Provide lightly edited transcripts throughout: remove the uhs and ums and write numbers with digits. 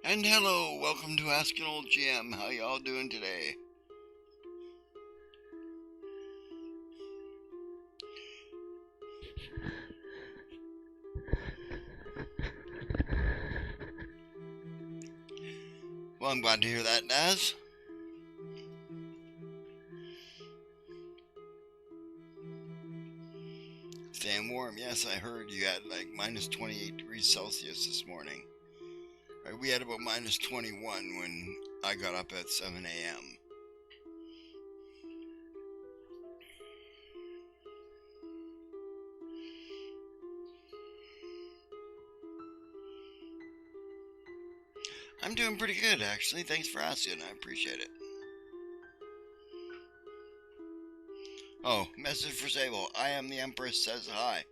And hello, welcome to Ask an Old GM. How y'all doing today? Well, I'm glad to hear that, Daz. Staying warm. Yes, I heard you had like minus 28 degrees Celsius this morning. We had about minus 21 when I got up at 7 a.m. I'm doing pretty good, actually. Thanks for asking. I appreciate it. Oh, message for Sable. I am the Empress says hi.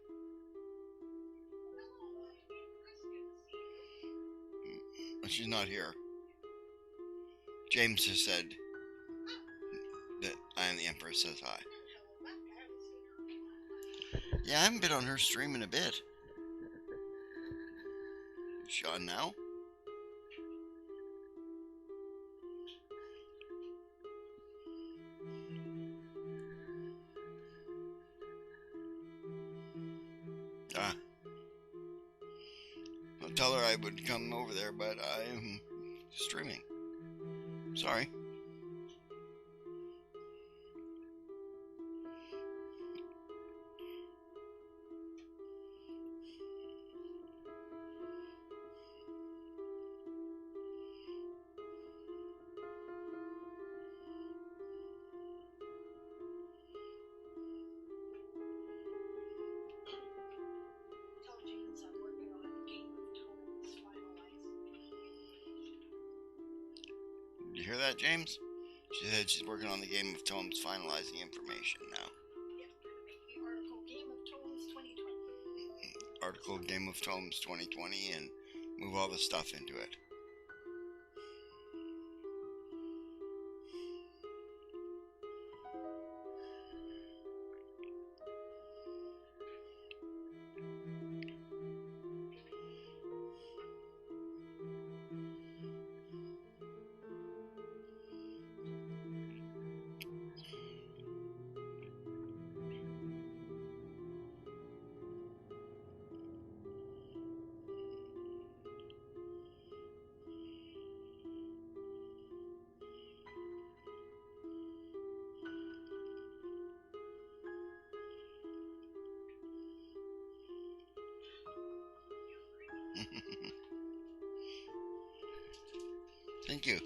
But she's not here. James has said that I am the Empress says hi. Yeah, I haven't been on her stream in a bit. Is she on now? I'll tell her I would come over there, but I am streaming. Sorry. Did you hear that, James? She said she's working on the Game of Tomes, finalizing information now. Article Game of Tomes 2020 and move all the stuff into it. Thank you.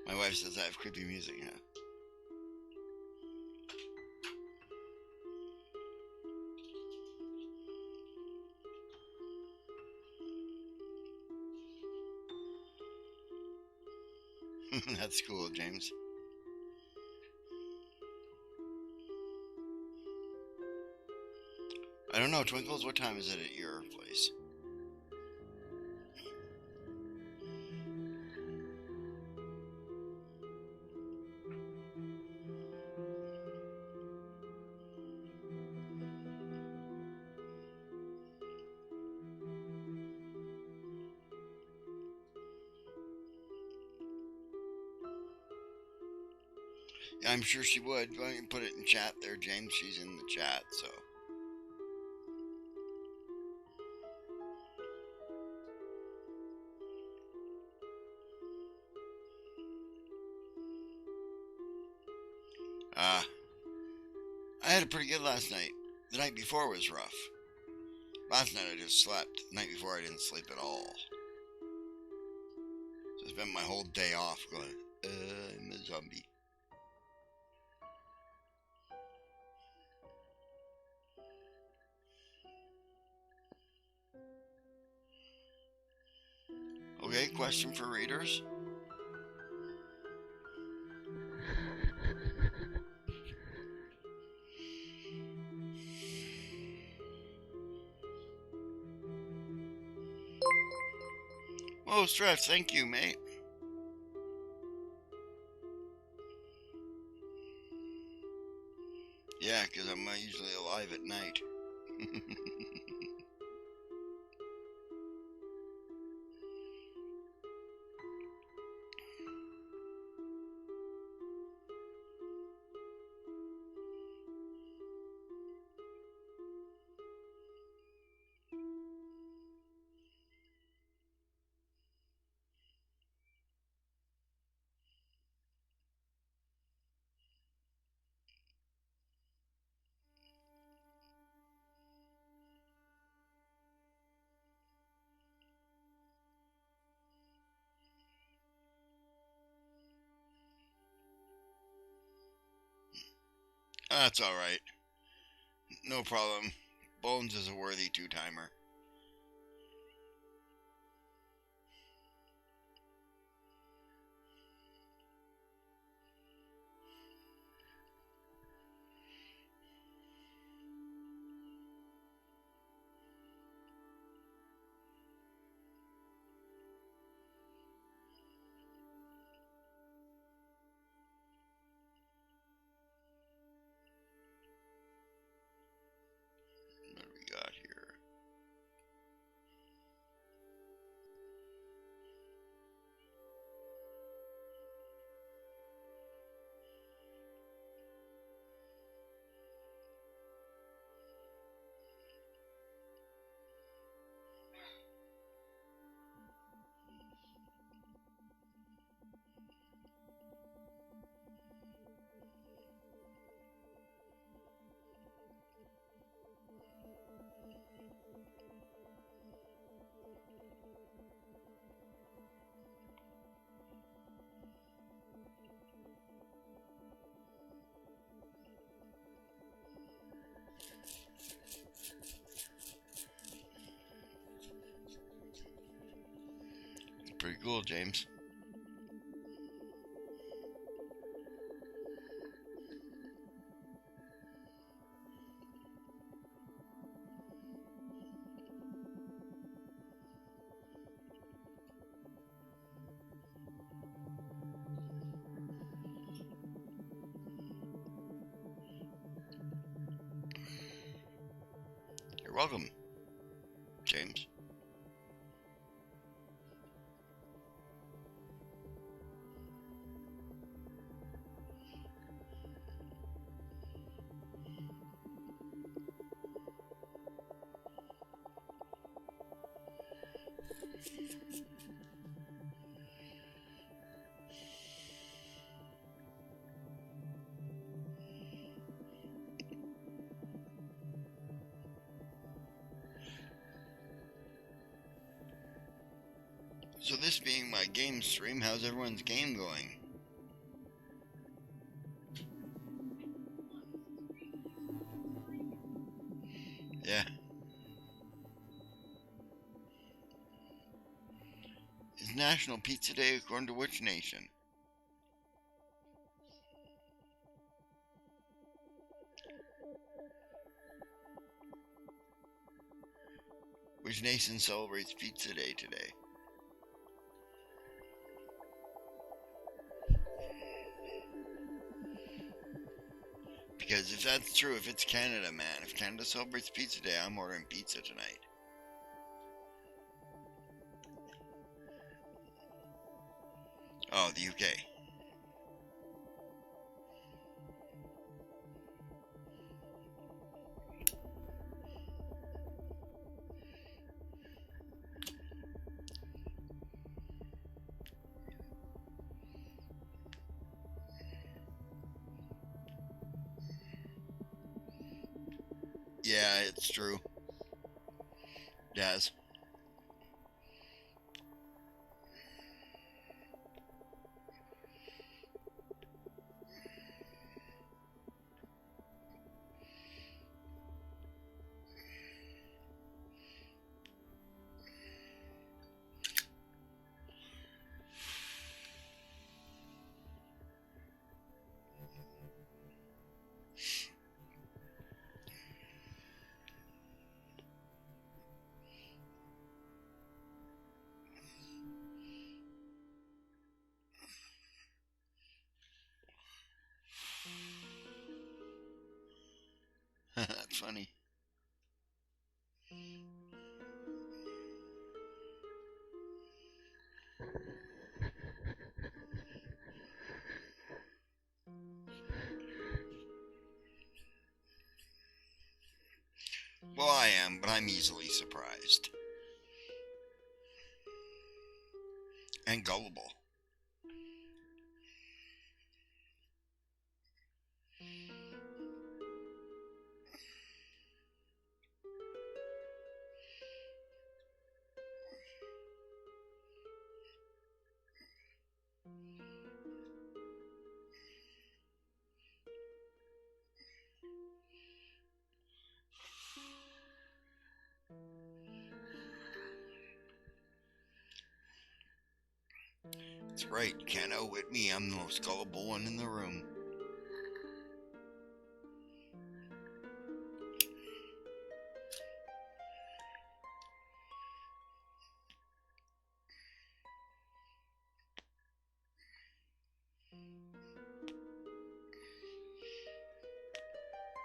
My wife says I have creepy music now. That's cool, James. I don't know, Twinkles, what time is it at your place? Yeah, I'm sure she would. Why don't you put it in chat there, James? She's in the chat, so. I had a pretty good last night. The night before was rough. Last night I just slept. The night before I didn't sleep at all. So I spent my whole day off going, I'm a zombie. Okay, question for readers. Oh, Stress, thank you, mate. Yeah, because I'm usually alive at night. That's all right. No problem. Bones is a worthy two-timer. What do we got here? Pretty cool, James. You're welcome, James. So this being my game stream, how's everyone's game going? Yeah. Is National Pizza Day according to which nation? Which nation celebrates Pizza Day today? Because if that's true, if it's Canada, man, if Canada celebrates Pizza Day, I'm ordering pizza tonight. Oh, the UK. Yeah, it's true. Yes. That's funny. Well, I am, but I'm easily surprised. And gullible. That's right. You can't outwit me. I'm the most gullible one in the room.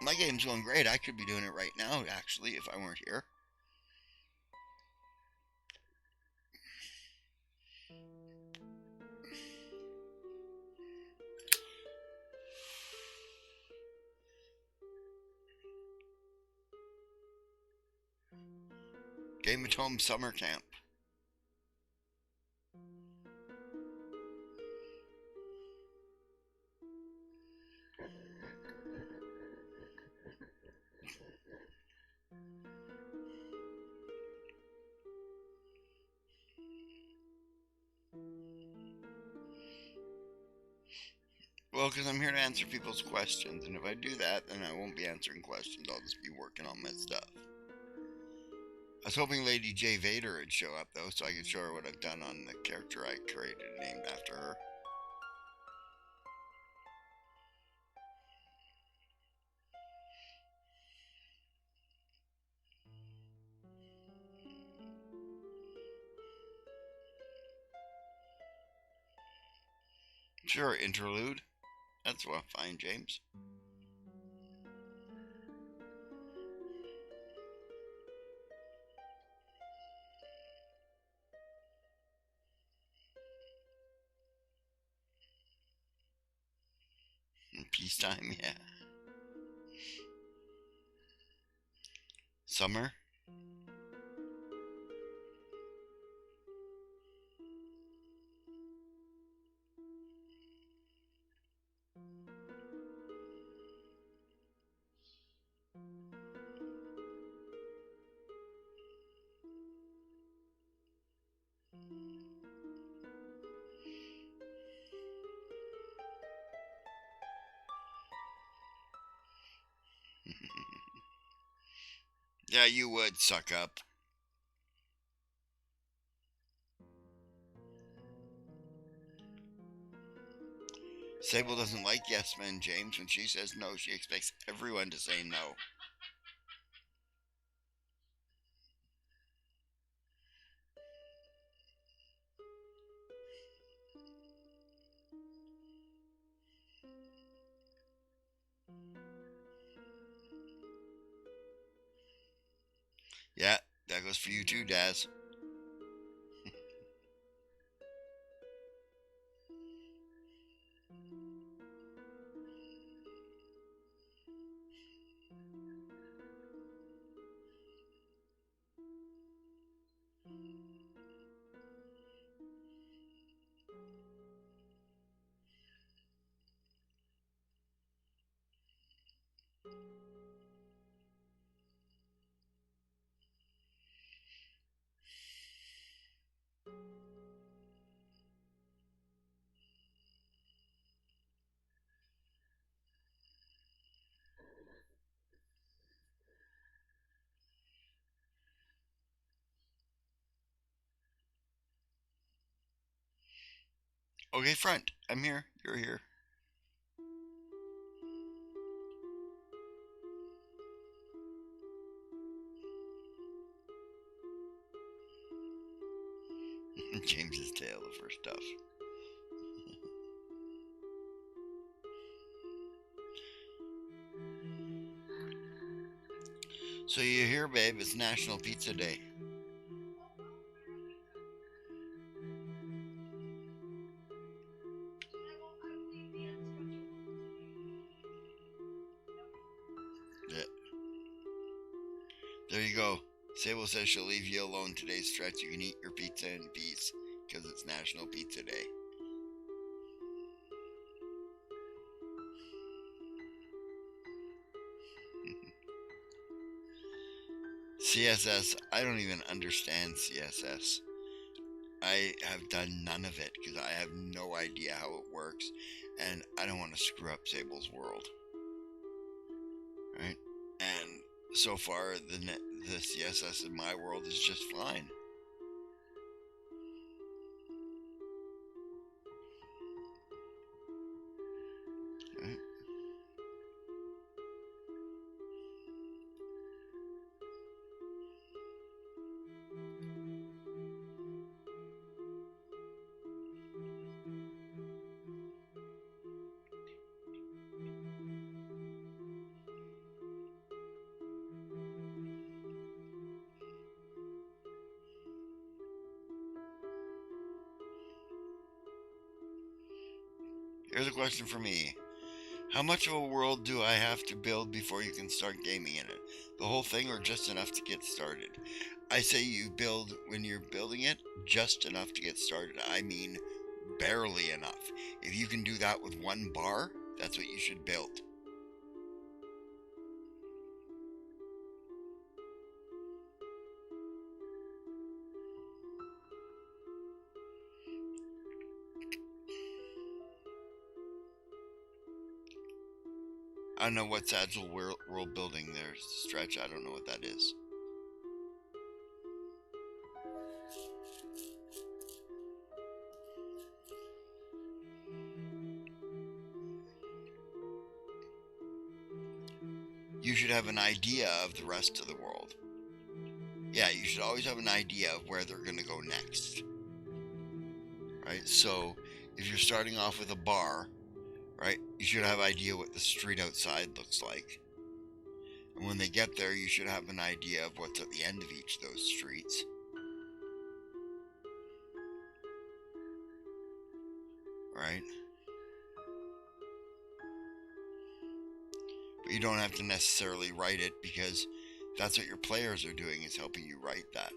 My game's going great. I could be doing it right now, actually, if I weren't here. Game at Home Summer Camp. Well, because I'm here to answer people's questions, and if I do that, then I won't be answering questions. I'll just be working on my stuff. I was hoping Lady J. Vader would show up, though, so I could show her what I've done on the character I created named after her. Sure, interlude. That's well, fine, James. Peacetime, yeah. Summer. Yeah, you would, suck up. Sable doesn't like yes men, James. When she says no, she expects everyone to say no. Yeah, that goes for you too, Daz. Okay, front. I'm here. You're here. James's tail, the first stuff. So you hear, babe, it's National Pizza Day. Yeah. There you go. Sable says she'll leave you alone today's stretch. You can eat your pizza in peace because it's National Pizza Day. CSS, I don't even understand CSS. I have done none of it because I have no idea how it works, and I don't want to screw up Sable's world. Right? And so far, the CSS in my world is just fine. Here's a question for me. How much of a world do I have to build before you can start gaming in it? The whole thing or just enough to get started? I say you build, when you're building it, just enough to get started. I mean, barely enough. If you can do that with one bar, that's what you should build. I don't know what's agile world building there, Stretch. I don't know what that is. You should have an idea of the rest of the world. Yeah, you should always have an idea of where they're going to go next. Right? So, if you're starting off with a bar, right, you should have an idea what the street outside looks like. And when they get there, you should have an idea of what's at the end of each of those streets. Right? But you don't have to necessarily write it, because that's what your players are doing, is helping you write that.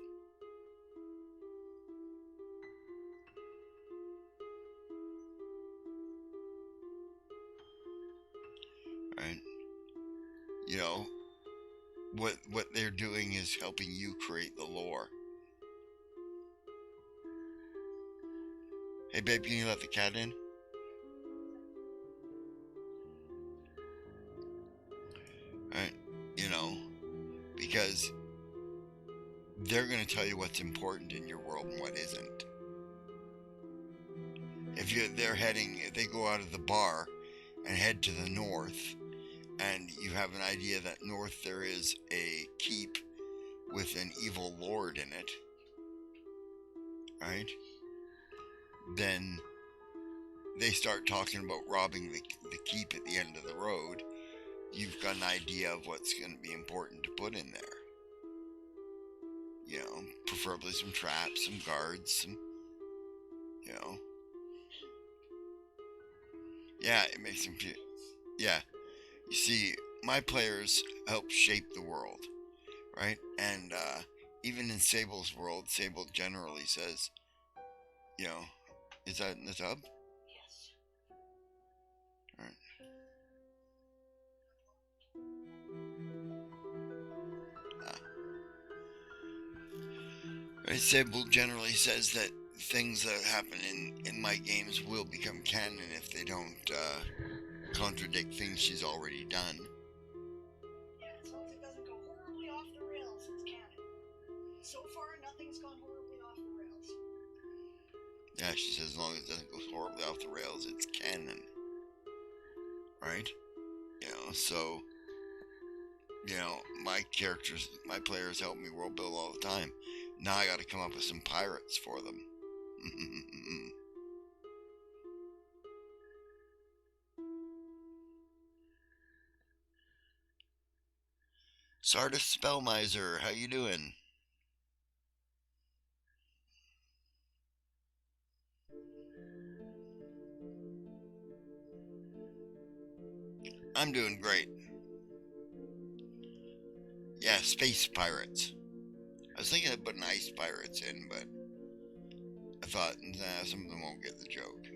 Right? You know, what they're doing is helping you create the lore. Hey babe, can you let the cat in? Right? You know, because they're going to tell you what's important in your world and what isn't. If they go out of the bar and head to the north, and you have an idea that north there is a keep with an evil lord in it, right? Then they start talking about robbing the keep at the end of the road. You've got an idea of what's going to be important to put in there. You know, preferably some traps, some guards, some, you know. Yeah, it makes them feel, yeah. You see, my players help shape the world, right? And even in Sable's world, Sable generally says, you know, is that in the tub? Yes. All right. Right, Sable generally says that things that happen in my games will become canon if they don't contradict things she's already done. Yeah, as long as it doesn't go horribly off the rails, it's canon. So far, nothing's gone horribly off the rails. Yeah, she says as long as it doesn't go horribly off the rails, it's canon. Right? You know, so, you know, my players help me world build all the time. Now I gotta come up with some pirates for them. Sardis Spellmiser, how you doing? I'm doing great. Yeah, space pirates. I was thinking of putting ice pirates in, but I thought, nah, some of them won't get the joke.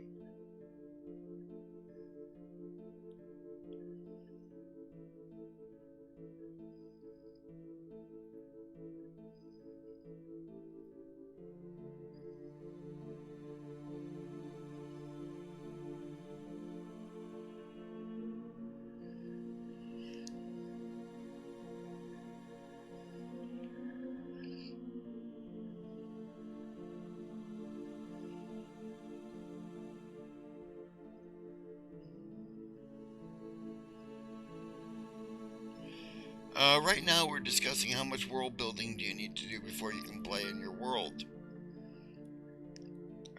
Right now we're discussing how much world building do you need to do before you can play in your world.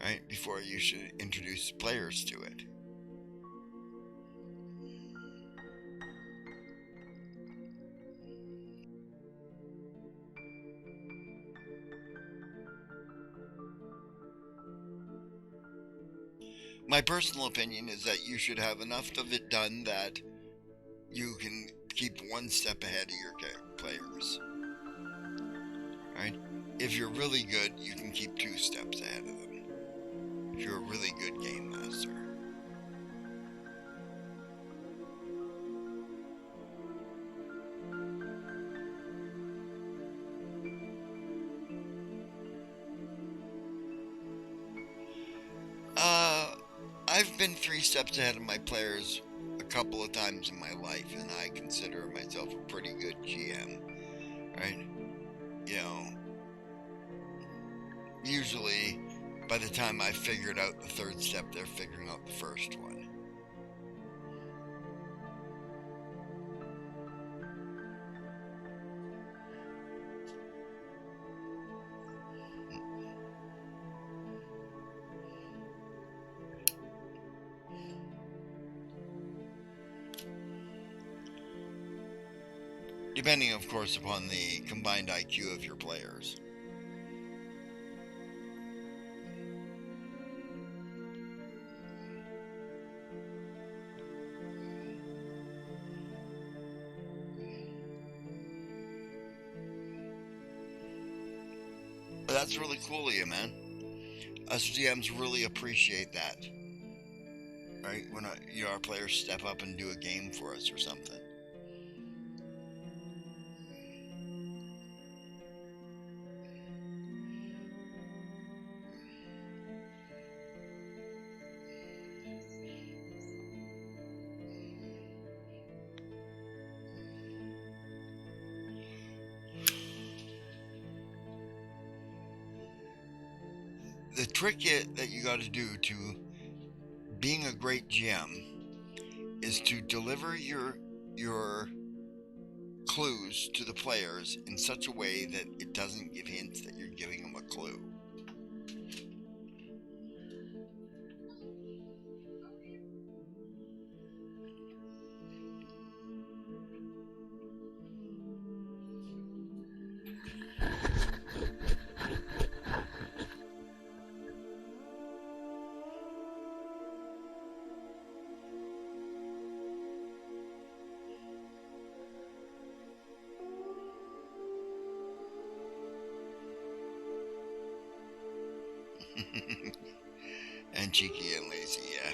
Right? Before you should introduce players to it. My personal opinion is that you should have enough of it done that you can keep one step ahead of your players. Right? If you're really good, you can keep 2 steps ahead of them. If you're a really good game master. I've been 3 steps ahead of my players a couple of times in my life, and I consider myself a pretty good GM. Right? You know, usually by the time I figured out the 3rd step, they're figuring out the first one. Depending, of course, upon the combined IQ of your players. But that's really cool of you, man. Us GMs really appreciate that. Right? When our players step up and do a game for us or something. The trick that you got to do to being a great GM is to deliver your clues to the players in such a way that it doesn't give hints that you're giving them a clue. And cheeky and lazy, yeah.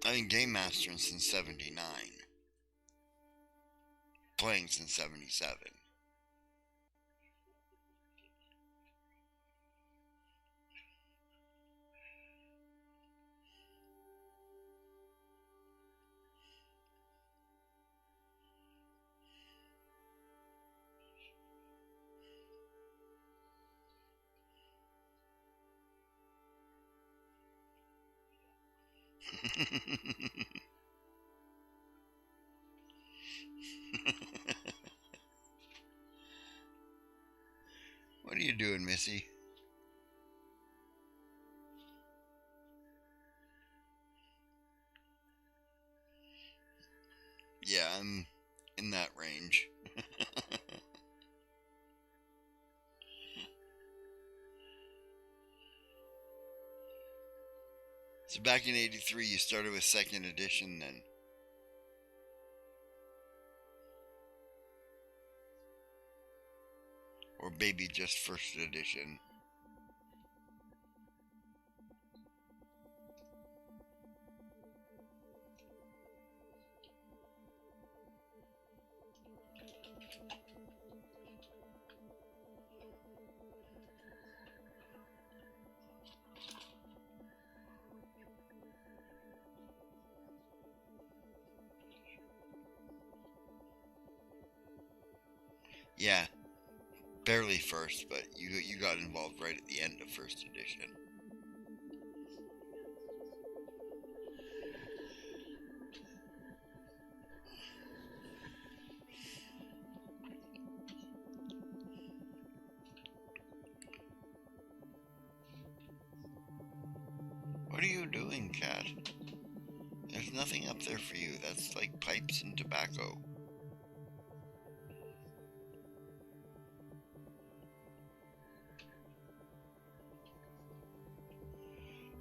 I've been game mastering since '79, playing since '77. What are you doing, Missy? Yeah, I'm in that range. So back in '83, you started with 2nd edition then? Or maybe just 1st edition? Yeah, barely 1st, but you got involved right at the end of 1st edition. What are you doing, cat? There's nothing up there for you. That's like pipes and tobacco.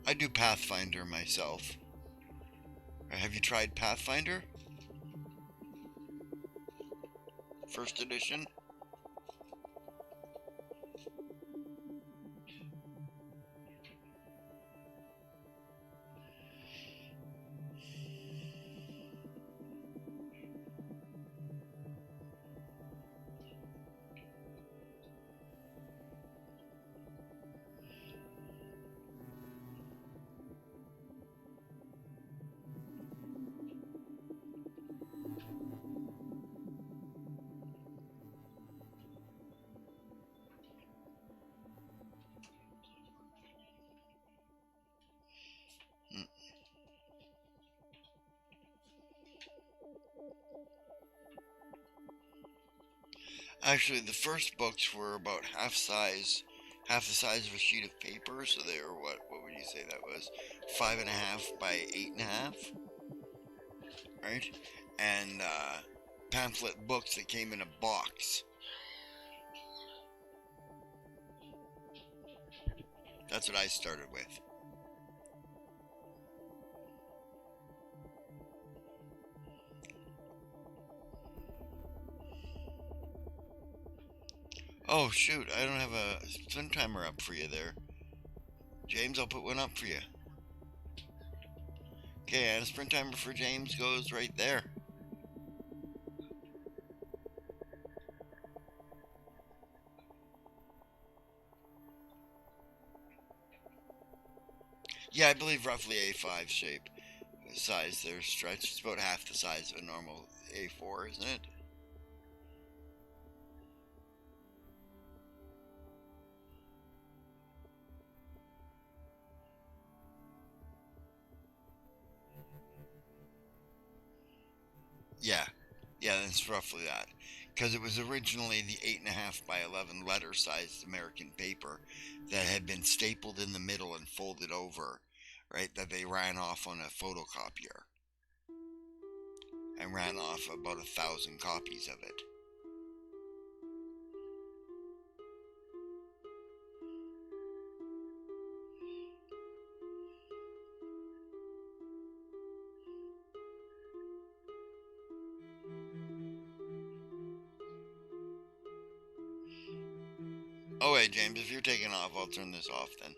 I do Pathfinder myself. Have you tried Pathfinder? First edition? Actually, the first books were about half the size of a sheet of paper. So they were what would you say that was? 5.5 by 8.5, right? And pamphlet books that came in a box. That's what I started with. Oh shoot, I don't have a spin timer up for you there. James, I'll put one up for you. Okay, and a sprint timer for James goes right there. Yeah, I believe roughly A5 shape size there, stretch. It's about half the size of a normal A4, isn't it? Yeah, yeah, that's roughly that. Because it was originally the 8.5 by 11 letter sized American paper that had been stapled in the middle and folded over, right? That they ran off on a photocopier and ran off about 1,000 copies of it. Oh, wait, James, if you're taking off, I'll turn this off then.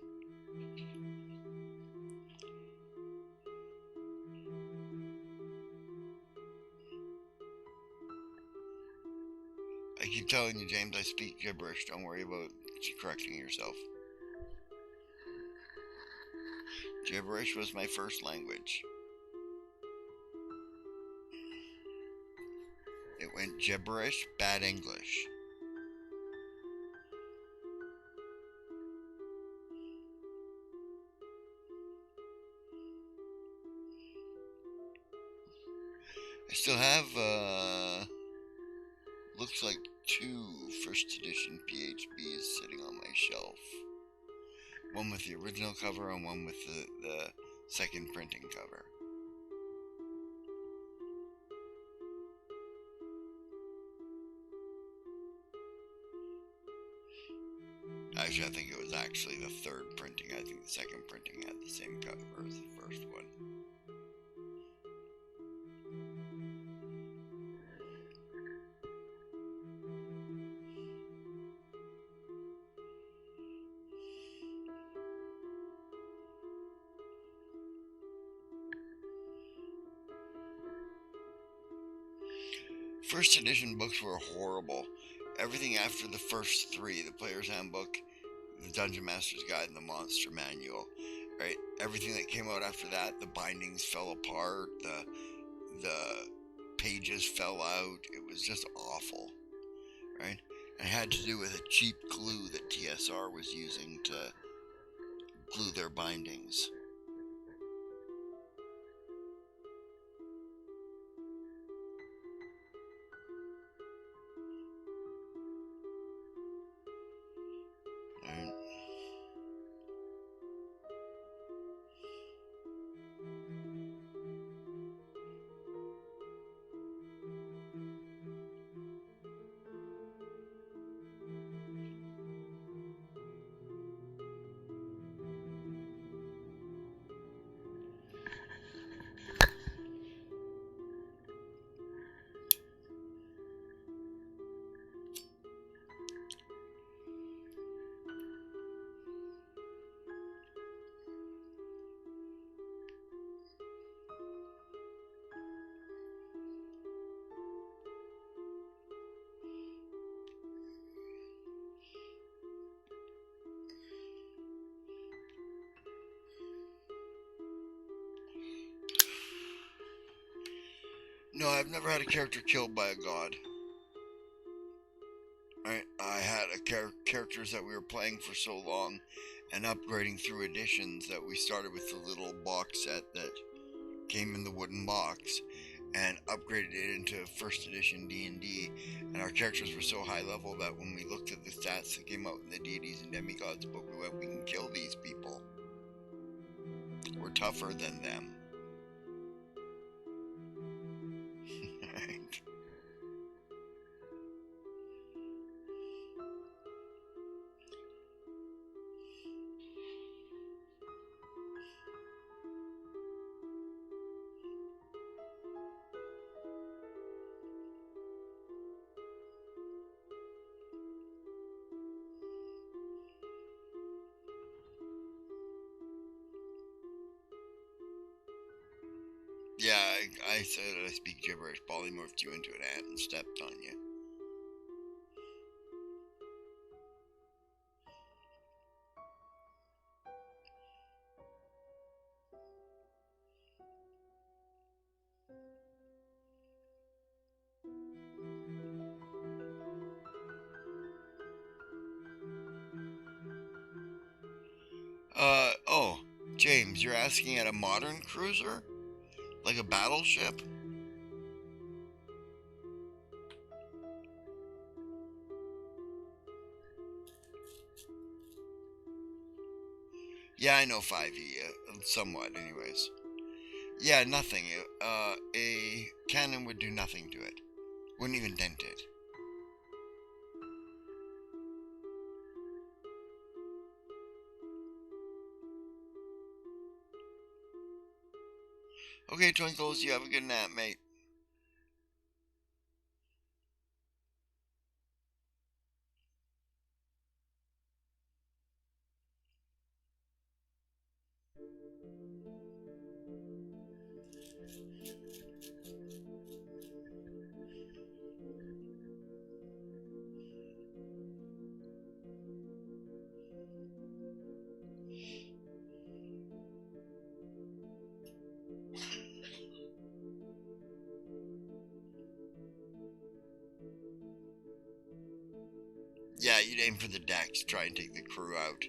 I keep telling you, James, I speak gibberish. Don't worry about correcting yourself. Gibberish was my first language. It went gibberish, bad English. I still have, looks like 2 first edition PHBs sitting on my shelf. One with the original cover and one with the second printing cover. Actually, I think it was actually the third printing. I think the second printing had the same cover as the first one. First edition books were horrible. Everything after the first 3, the Player's Handbook, the Dungeon Master's Guide, and the Monster Manual, right? Everything that came out after that, the bindings fell apart, the pages fell out. It was just awful, right? And it had to do with a cheap glue that TSR was using to glue their bindings. Right? No, I've never had a character killed by a god. I had characters that we were playing for so long and upgrading through editions that we started with the little box set that came in the wooden box and upgraded it into first edition D&D, and our characters were so high level that when we looked at the stats that came out in the Deities and Demigods book, we went, we can kill these people. We're tougher than them. Right. Yeah, I said I speak gibberish, polymorphed you into an ant and stepped on you. Oh, James, you're asking at a modern cruiser? Like a battleship? Yeah, I know 5e, somewhat, anyways. Yeah, nothing. A cannon would do nothing to it. Wouldn't even dent it. Okay, Twinkles, you have a good nap, mate. Yeah, you'd aim for the decks, try and take the crew out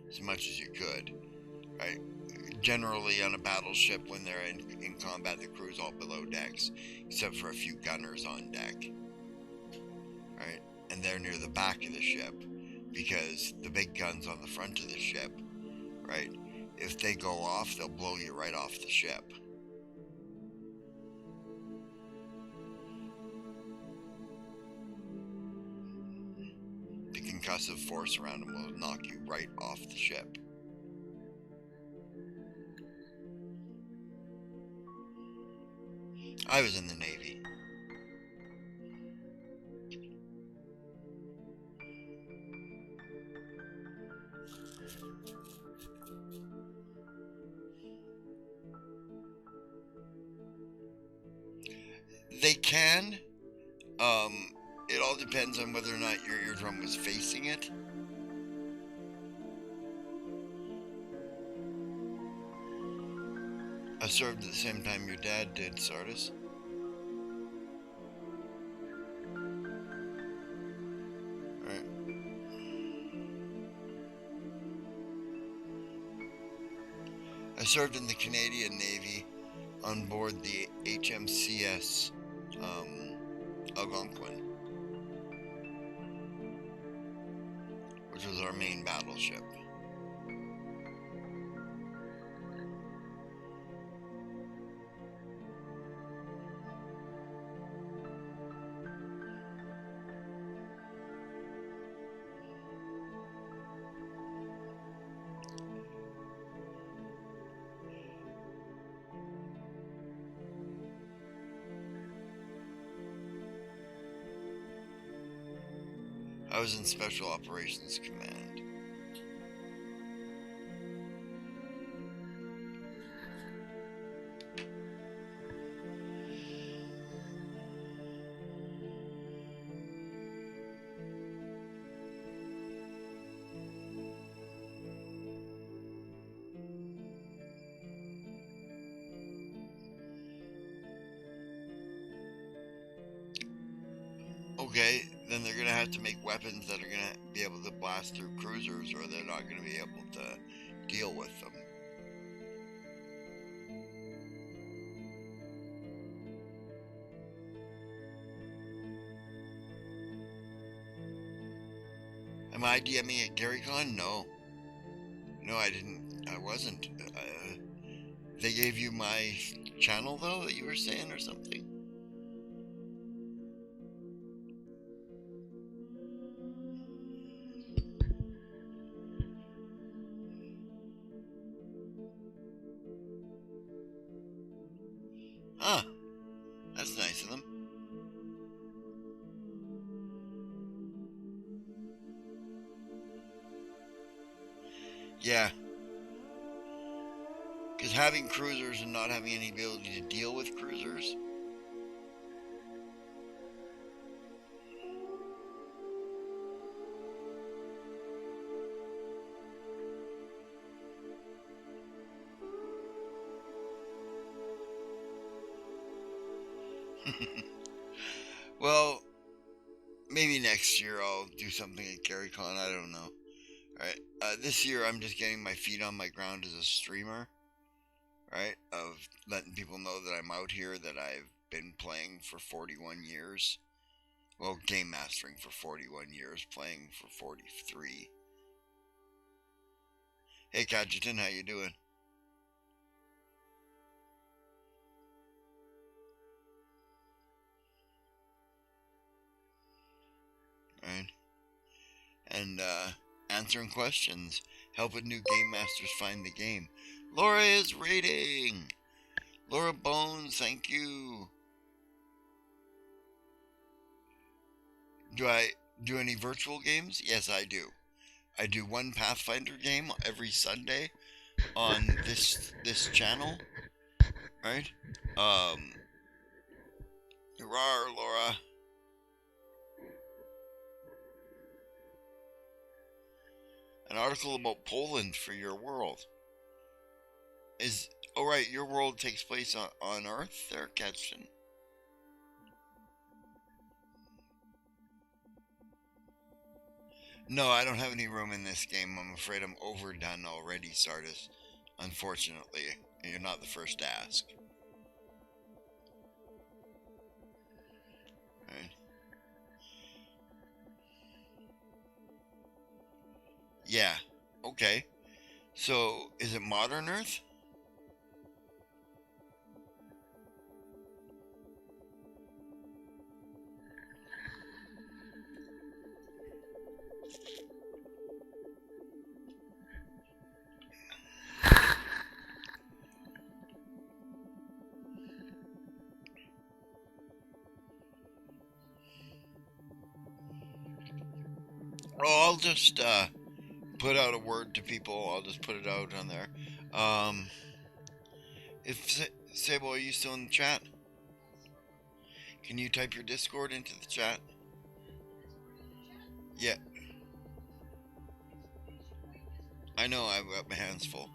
as much as you could. Right? Generally, on a battleship, when they're in combat, the crew's all below decks, except for a few gunners on deck. Right? And they're near the back of the ship, because the big guns on the front of the ship, right? If they go off, they'll blow you right off the ship. The concussive force around them will knock you right off the ship. I was in the Navy. They can. It all depends on whether or not your eardrum was facing it. I served at the same time your dad did, Sardis. Right. I served in the Canadian Navy on board the HMCS Algonquin, which was our main battleship. I was in Special Operations Command. Okay, then they're gonna have to make weapons that are gonna be able to blast through cruisers, or they're not gonna be able to deal with them. Am I DMing at GaryCon? No. No, I didn't. I wasn't. They gave you my channel, though, that you were saying, or something? Huh. That's nice of them. Yeah. Because having cruisers and not having any ability to deal with cruisers. Well, maybe next year I'll do something at GaryCon. I don't know. Alright. This year I'm just getting my feet on my ground as a streamer. Right? Of letting people know that I'm out here, that I've been playing for 41 years. Well, game mastering for 41 years, playing for 43. Hey, Cadgerton, how you doing? Right? And, answering questions, helping new game masters find the game. Laura is rating! Laura Bones, thank you. Do I do any virtual games? Yes, I do. I do one Pathfinder game every Sunday on this channel. Right? Hurrah, Laura. An article about Poland for your world. Oh right, your world takes place on Earth there, Catchton? No, I don't have any room in this game. I'm afraid I'm overdone already, Sardis. Unfortunately, you're not the first to ask. Right? Yeah. Okay. So, is it modern Earth? Oh, I'll just put out a word to people. I'll just put it out on there. If Sable, are you still in the chat? Can you type your Discord into the chat? Yeah. I know, I've got my hands full.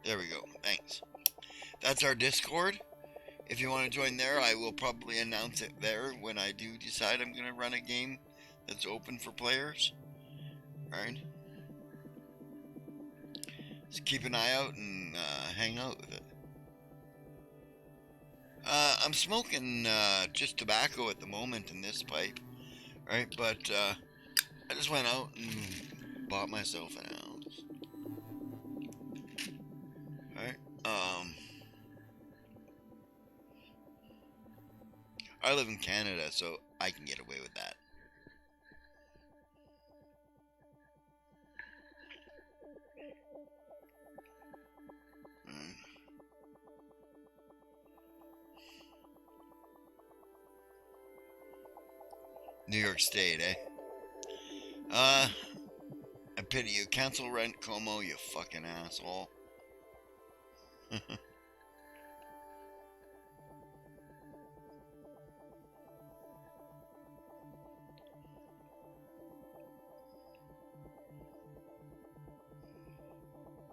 There we go. Thanks. That's our Discord. If you want to join there, I will probably announce it there when I do decide I'm going to run a game that's open for players. Alright? Just keep an eye out and hang out with it. I'm smoking just tobacco at the moment in this pipe. Right? But I just went out and bought myself an ounce. Alright? I live in Canada, so I can get away with that. New York State, eh? I pity you. Cancel rent, Como, you fucking asshole.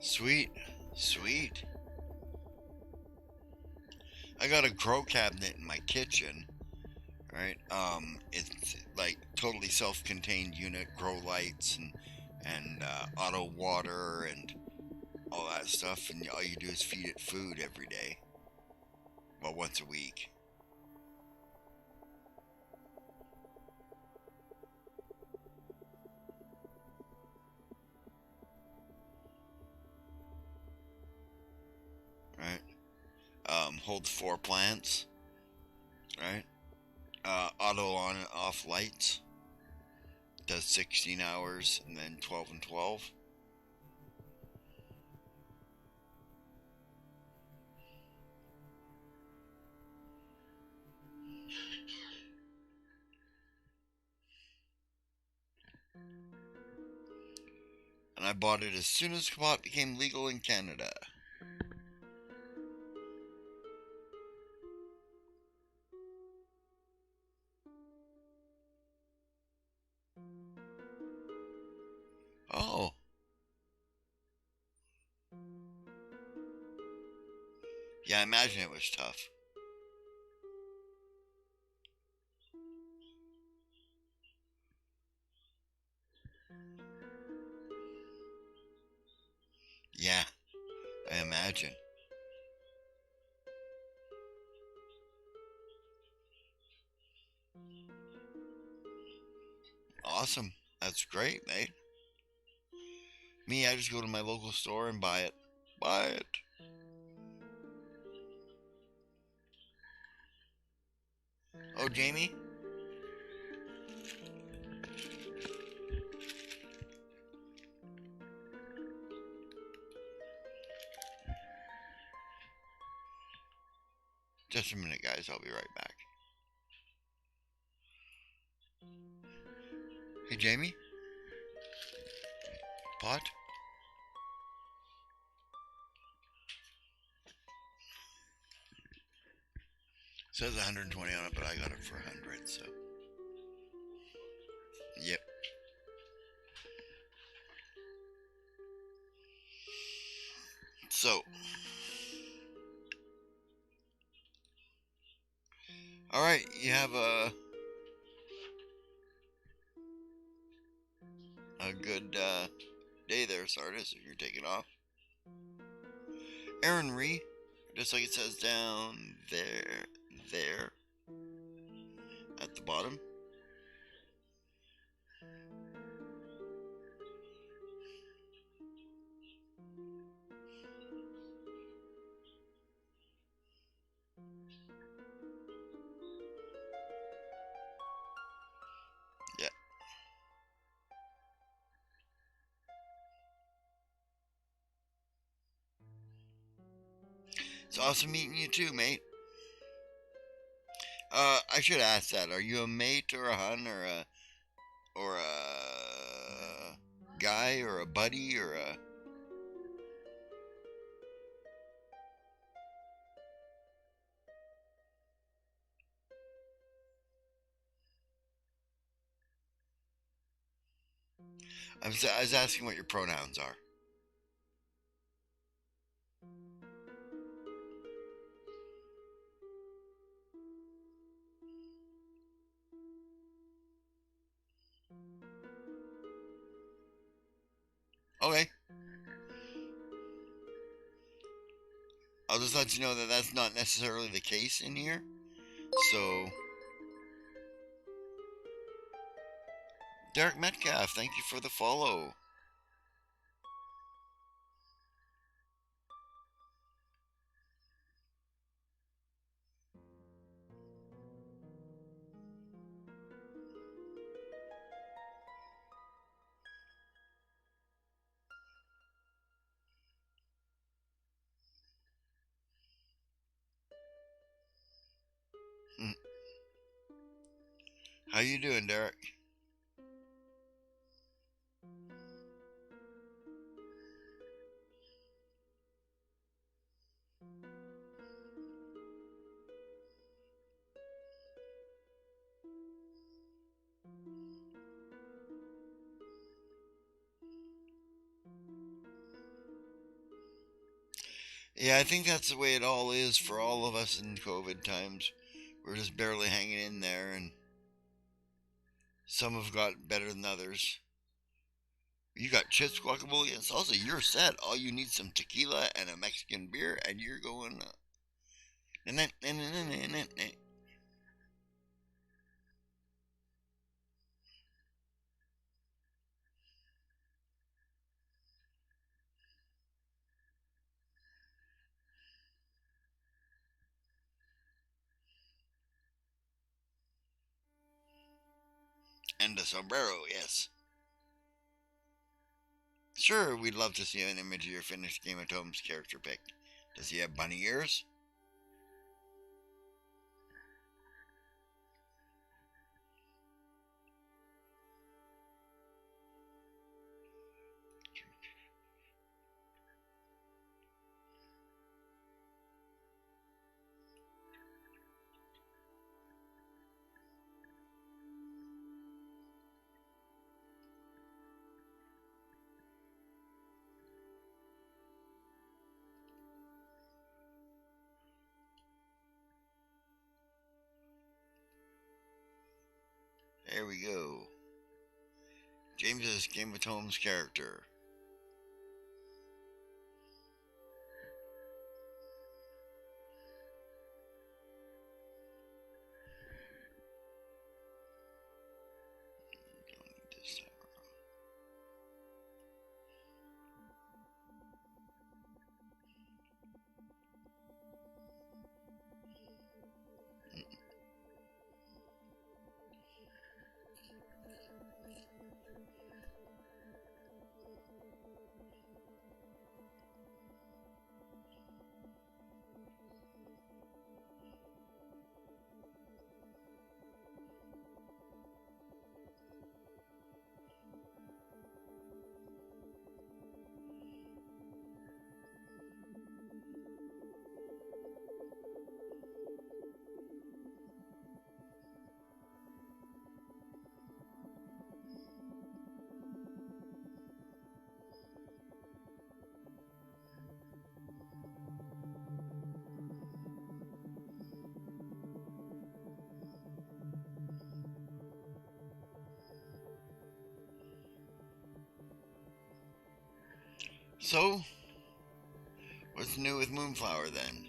Sweet. Sweet. I got a grow cabinet in my kitchen. right? It's like totally self-contained unit, grow lights and auto water and all that stuff, and all you do is feed it food every day, well, once a week, right? Holds 4 plants, right? Auto on and off lights, does 16 hours and then 12 and 12. And I bought it as soon as pot became legal in Canada. Oh, yeah, I imagine it was tough. Yeah, I imagine. Awesome. That's great, mate. Me, I just go to my local store and buy it. Buy it. Oh, Jamie? Just a minute, guys. I'll be right back. Hey, Jamie? Pot? It says 120 on it, but I got it for 100, so. Yep. So, alright, you have a good day there, Sardis, if you're taking off. Aaron Ree, just like it says down there, at the bottom. Yeah. It's awesome meeting you too, mate. I should ask that. Are you a mate or a hun or a guy or a buddy or a? I was asking what your pronouns are. Okay. I'll just let you know that that's not necessarily the case in here. So, Derek Metcalf, thank you for the follow. Hmm. How you doing, Derek? Yeah, I think that's the way it all is for all of us in COVID times. We're just barely hanging in there, and some have got better than others. You got chips, guacamole, and salsa. You're set. All you need is some tequila and a Mexican beer, and you're going. And a sombrero, yes. Sure, we'd love to see an image of your finished Game of Thrones character pick. Does he have bunny ears? There we go. James's Game of Thrones character. Don't need this time around. So, what's new with Moonflower then?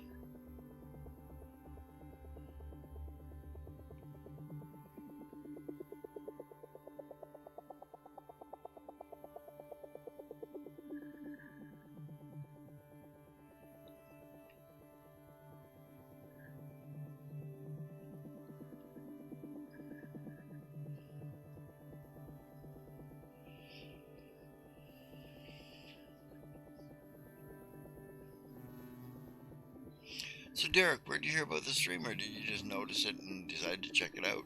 So, Derek, where'd you hear about the stream, or did you just notice it and decide to check it out?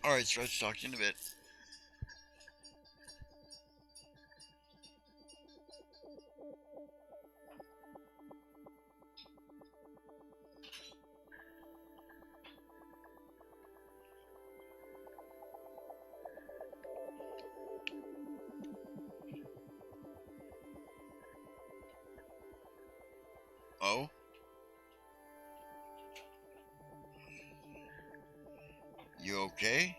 Alright, Stretch, talk to you in a bit. Oh? You okay?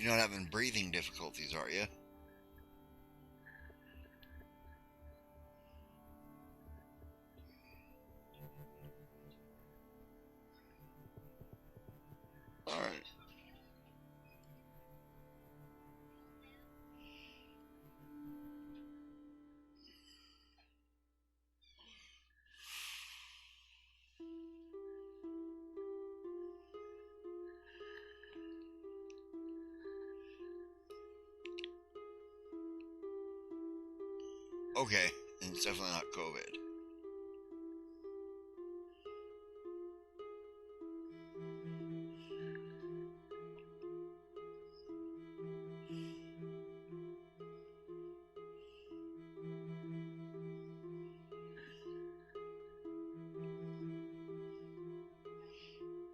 You're not having breathing difficulties, are you? Alright. Okay, and it's definitely not COVID.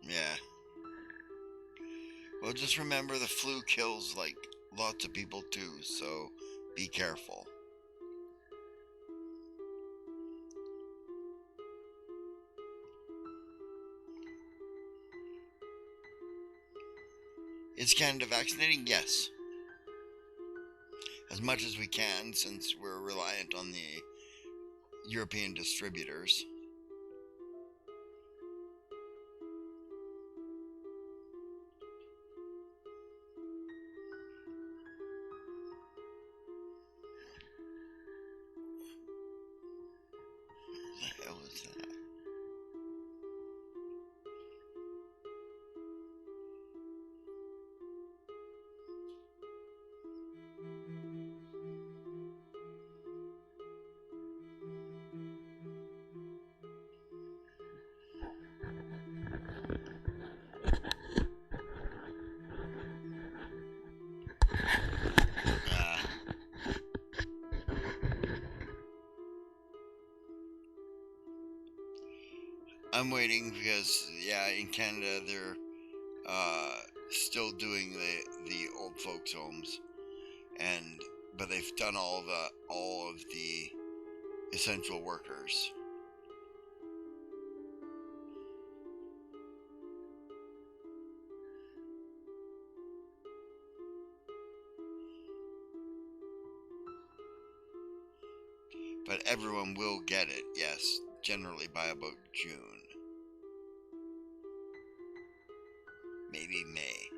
Yeah. Well, just remember the flu kills like lots of people too, so be careful. Is Canada vaccinating? Yes. As much as we can, since we're reliant on the European distributors. What the hell is that? Uh, I'm waiting because, yeah, in Canada they're still doing the old folks' homes, and but they've done all of the essential workers. But everyone will get it, yes, generally by about June, maybe May.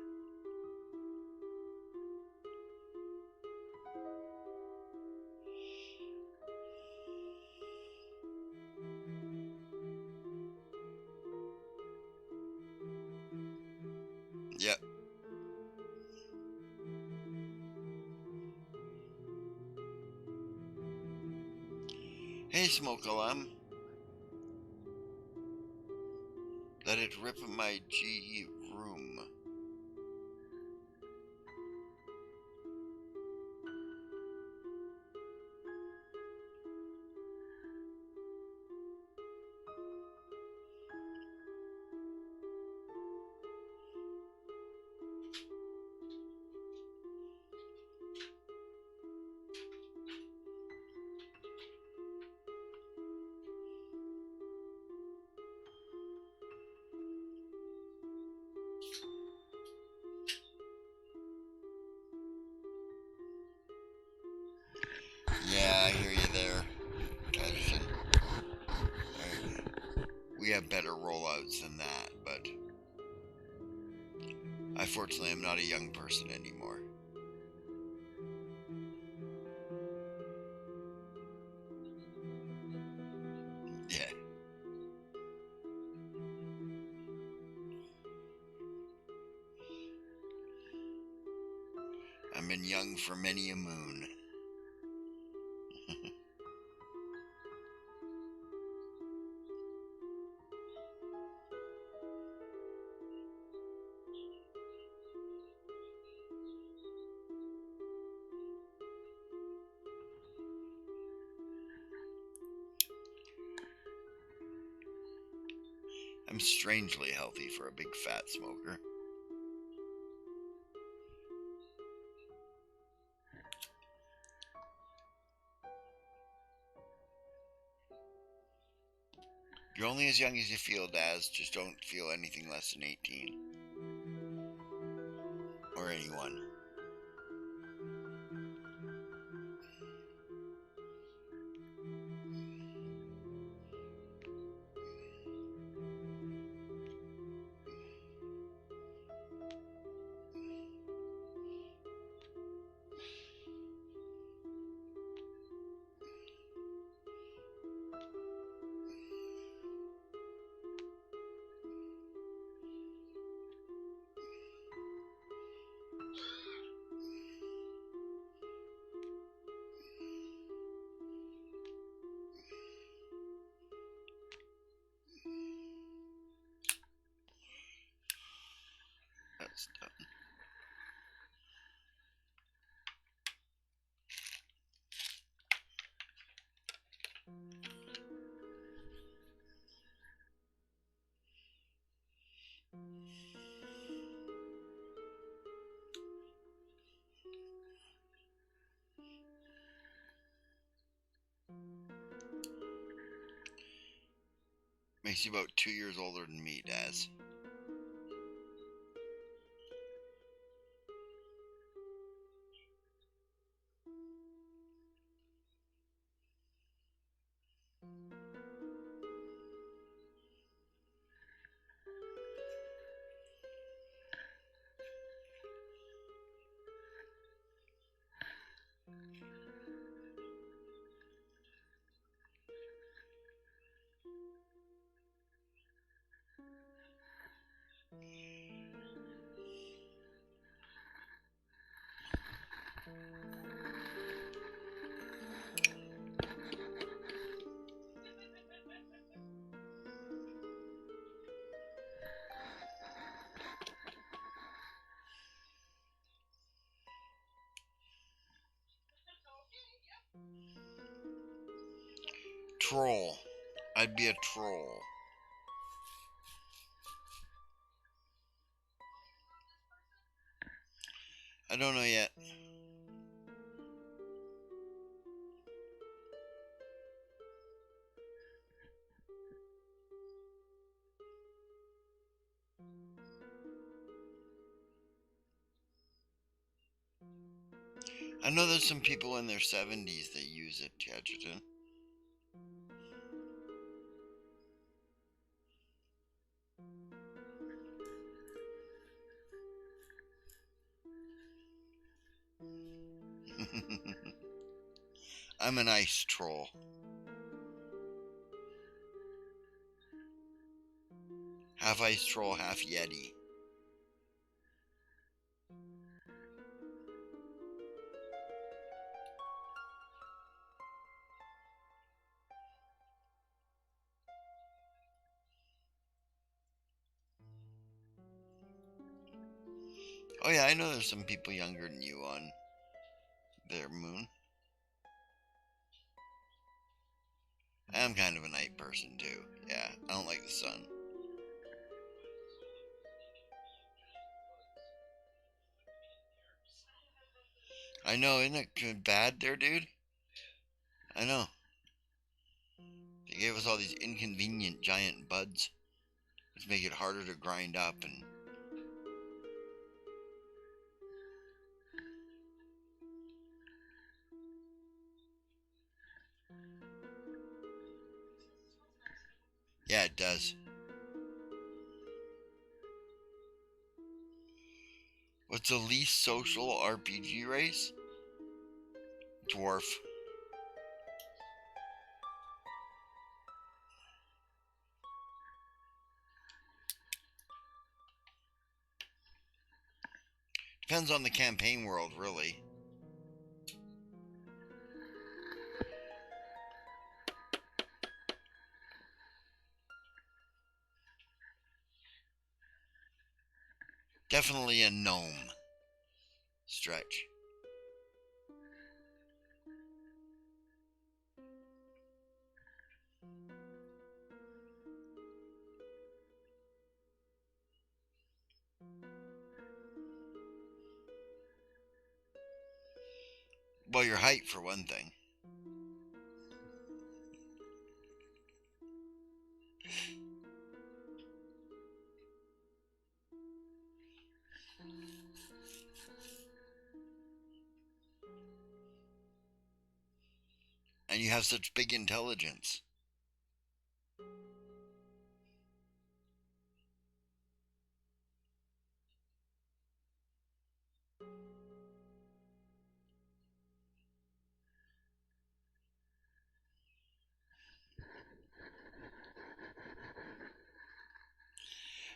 Yep. Hey, Smoke Alarm. Let it rip in my GE room. Yeah, I hear you there, Patterson. We have better rollouts than that, but I fortunately am not a young person anymore. Yeah. I've been young for many a moon. I'm strangely healthy for a big fat smoker. You're only as young as you feel, Daz. Just don't feel anything less than 18. Or anyone. It's done. Makes you about 2 years older than me, Daz. Troll. I'd be a troll. I don't know yet. I know there's some people in their 70s that use it, Tadgerton. I'm an ice troll. Half ice troll, half yeti. Oh yeah, I know there's some people younger than you on their moon. I am kind of a night person too. Yeah, I don't like the sun. I know, isn't it bad there, dude? I know. They gave us all these inconvenient giant buds, which make it harder to grind up and... Yeah, it does. What's the least social RPG race? Dwarf. Depends on the campaign world, really. Definitely a gnome. Stretch. Well, your height, for one thing. And you have such big intelligence.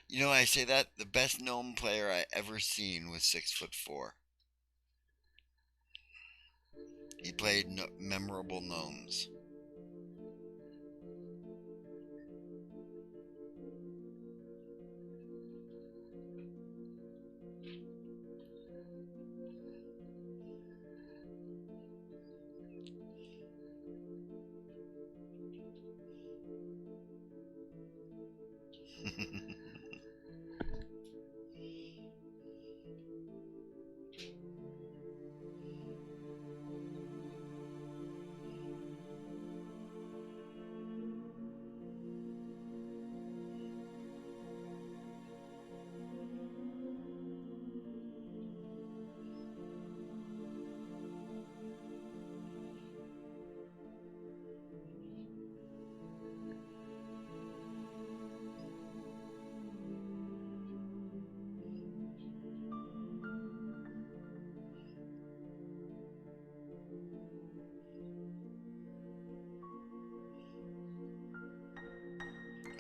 You know, I say that the best gnome player I ever seen was 6'4". He played memorable gnomes.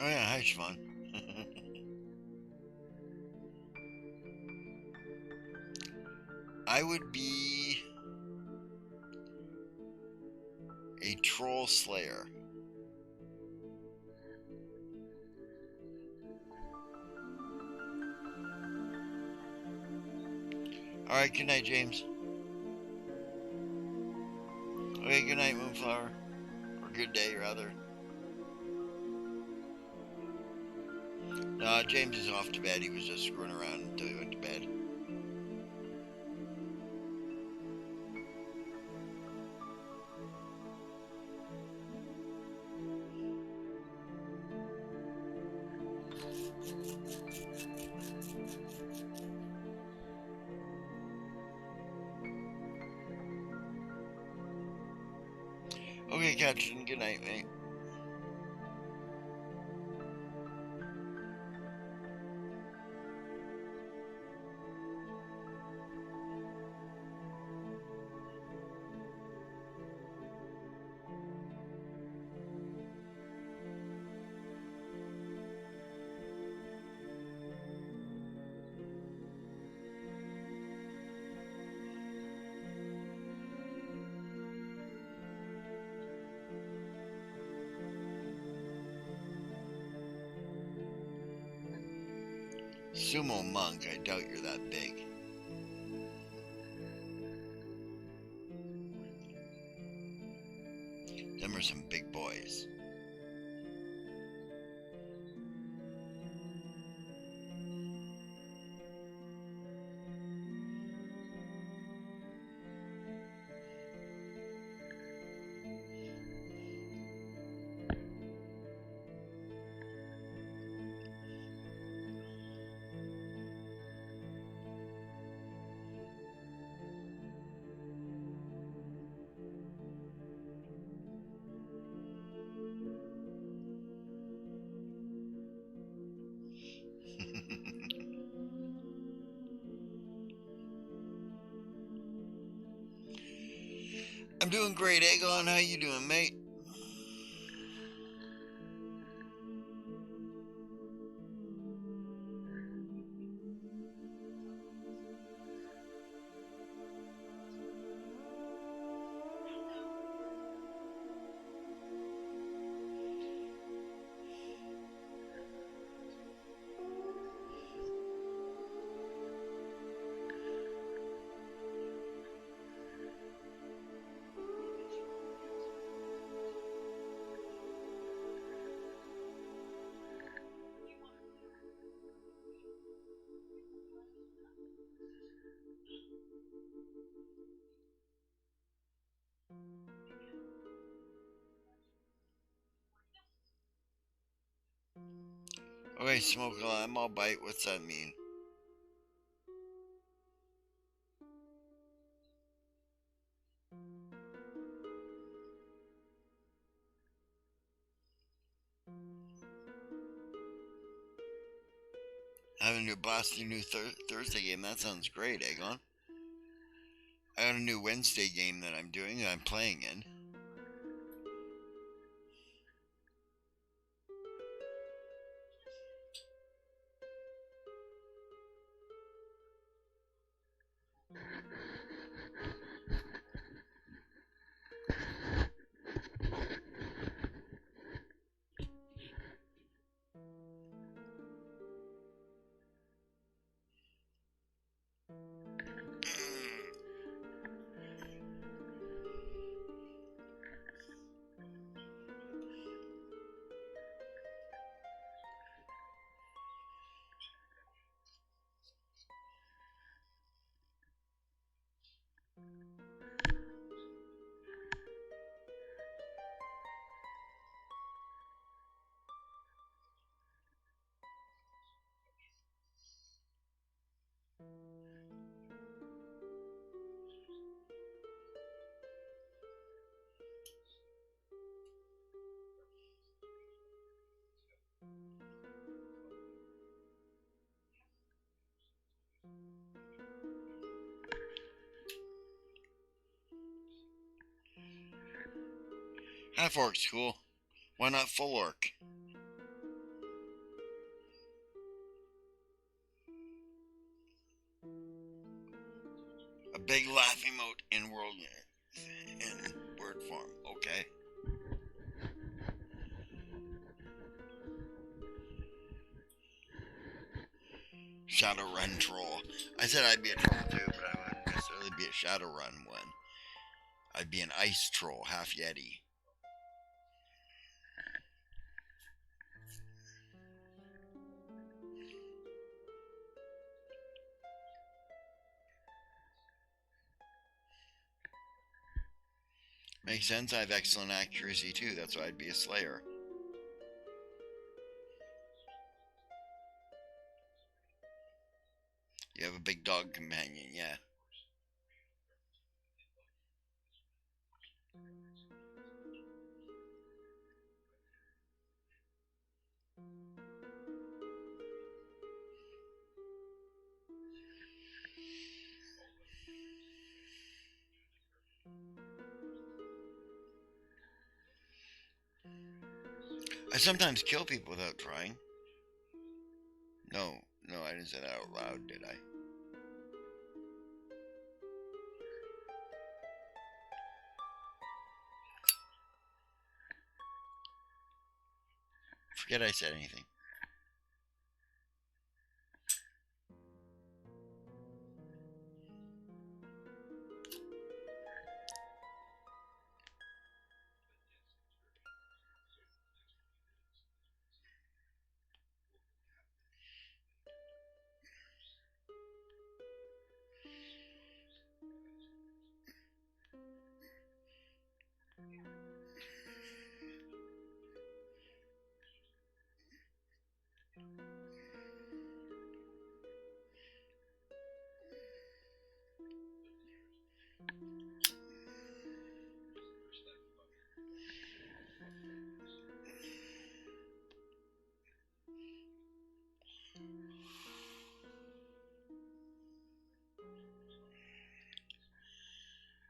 Oh yeah, hi Siobhan. I would be a troll slayer. Alright, good night, James. Okay, good night, Moonflower. Or good day, rather. James is off to bed. He was just screwing around until he went to bed. Okay, Captain, good night, mate. Sumo monk, I doubt you're that big. Them are some big boys. I'm doing great, Aegon. How you doing, mate? Okay, Smoke, I'm all bite. What's that mean? Having to blast a new Thursday game. That sounds great, Aegon. I got a new Wednesday game that I'm doing that I'm playing in. Half orc's cool. Why not full orc? A big laugh emote in word form. Okay. Shadowrun troll. I said I'd be a troll too, but I wouldn't necessarily be a Shadowrun one. I'd be an ice troll, half Yeti. Makes sense. I have excellent accuracy too. That's why I'd be a slayer. You have a big dog companion, yeah. I sometimes kill people without trying. No, I didn't say that out loud, did I? Forget I said anything.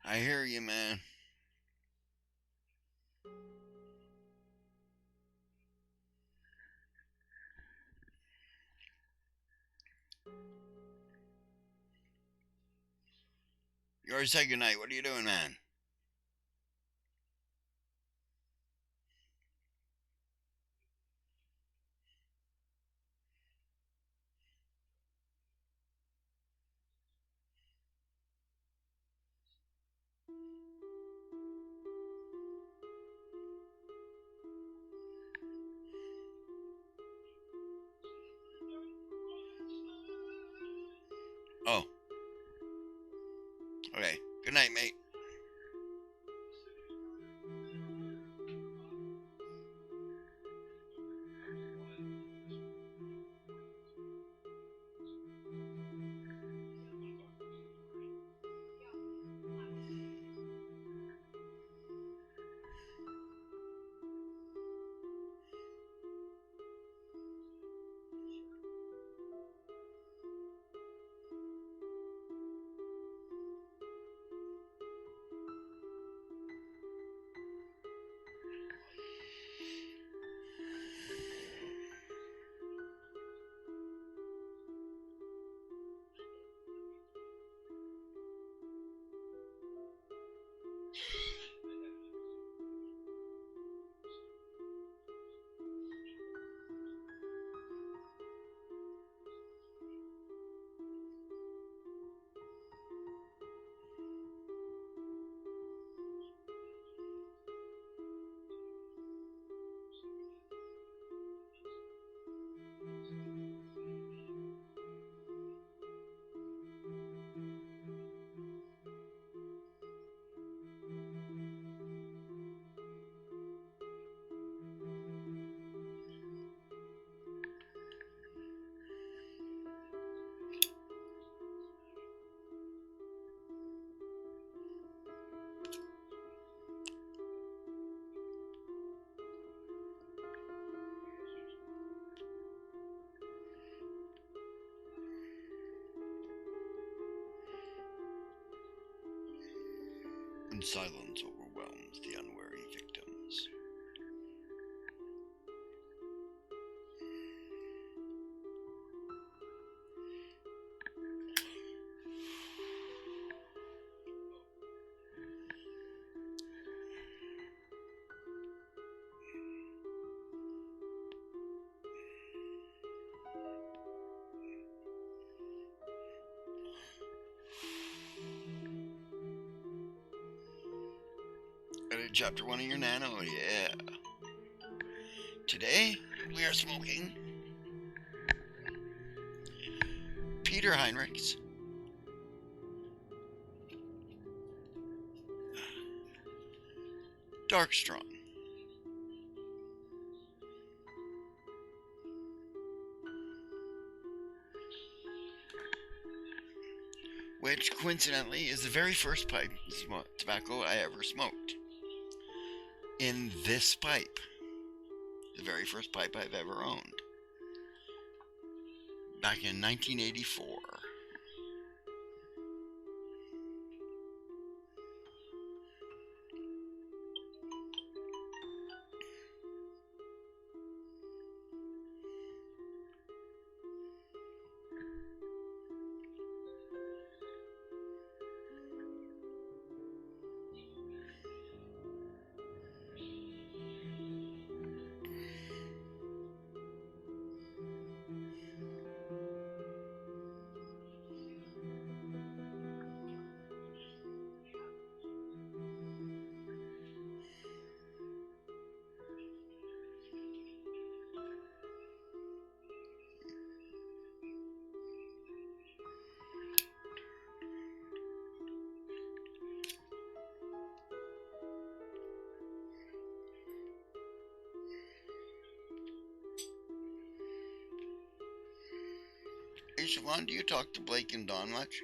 I hear you, man. You already said goodnight. What are you doing, man? Oh. Okay. Good night, mate. And silence overwhelms the unwary victims. chapter 1 of your nano, yeah. Today, we are smoking Peter Heinrich's Dark Strong. Which, coincidentally, is the very first pipe tobacco I ever smoked. In this pipe. The very first pipe I've ever owned. Back in 1984. Hey Siobhan, do you talk to Blake and Dawn much?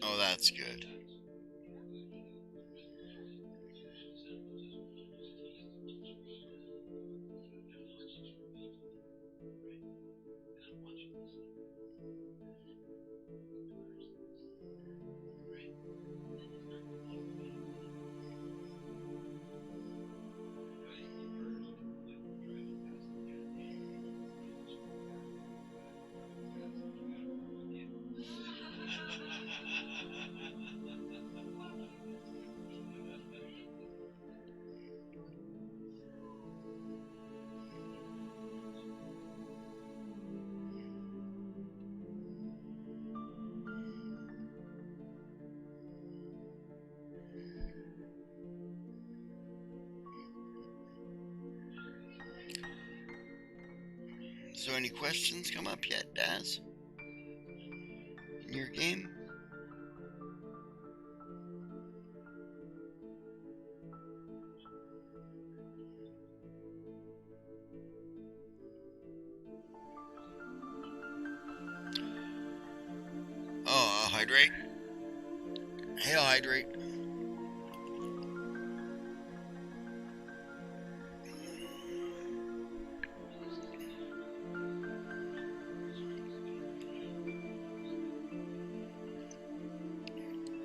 Oh, that's good. So any questions come up yet, Daz? In your game? Oh, hydrate. Hail, hydrate.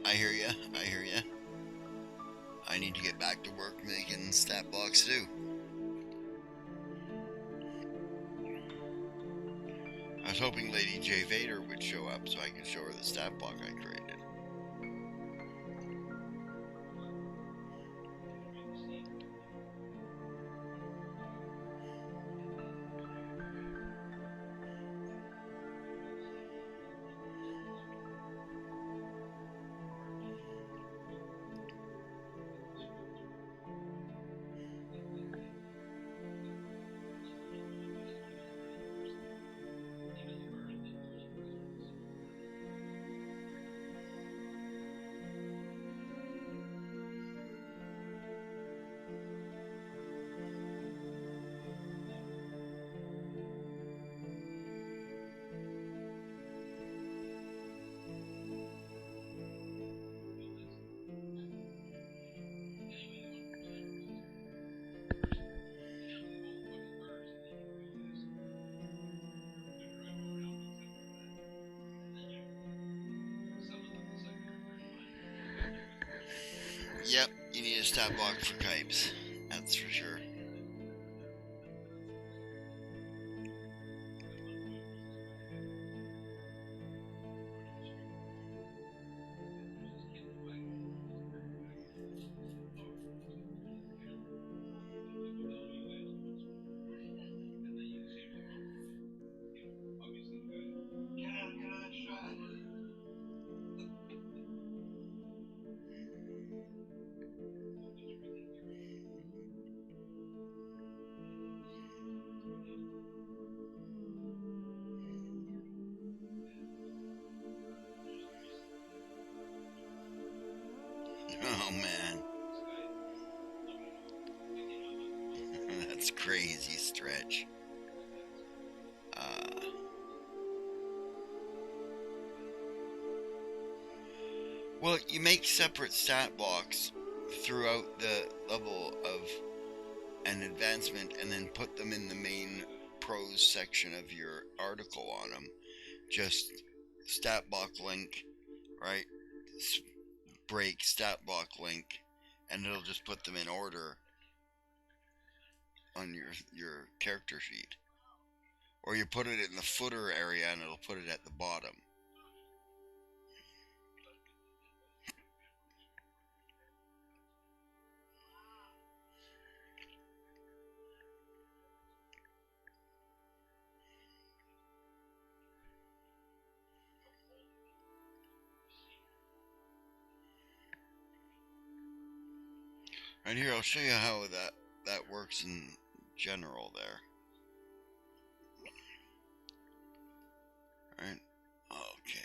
I hear ya. I hear ya. I need to get back to work making stat blocks too. I was hoping Lady J. Vader would show up so I could show her the stat block I created. Yep, you need a stat block for Kipes. That's for sure. Oh man. That's crazy stretch. Well, you make separate stat blocks throughout the level of an advancement and then put them in the main prose section of your article on them. Just stat block link, right? Break stat block link, and it'll just put them in order on your character sheet. Or you put it in the footer area and it'll put it at the bottom. Right here, I'll show you how that works in general there. Right? Okay.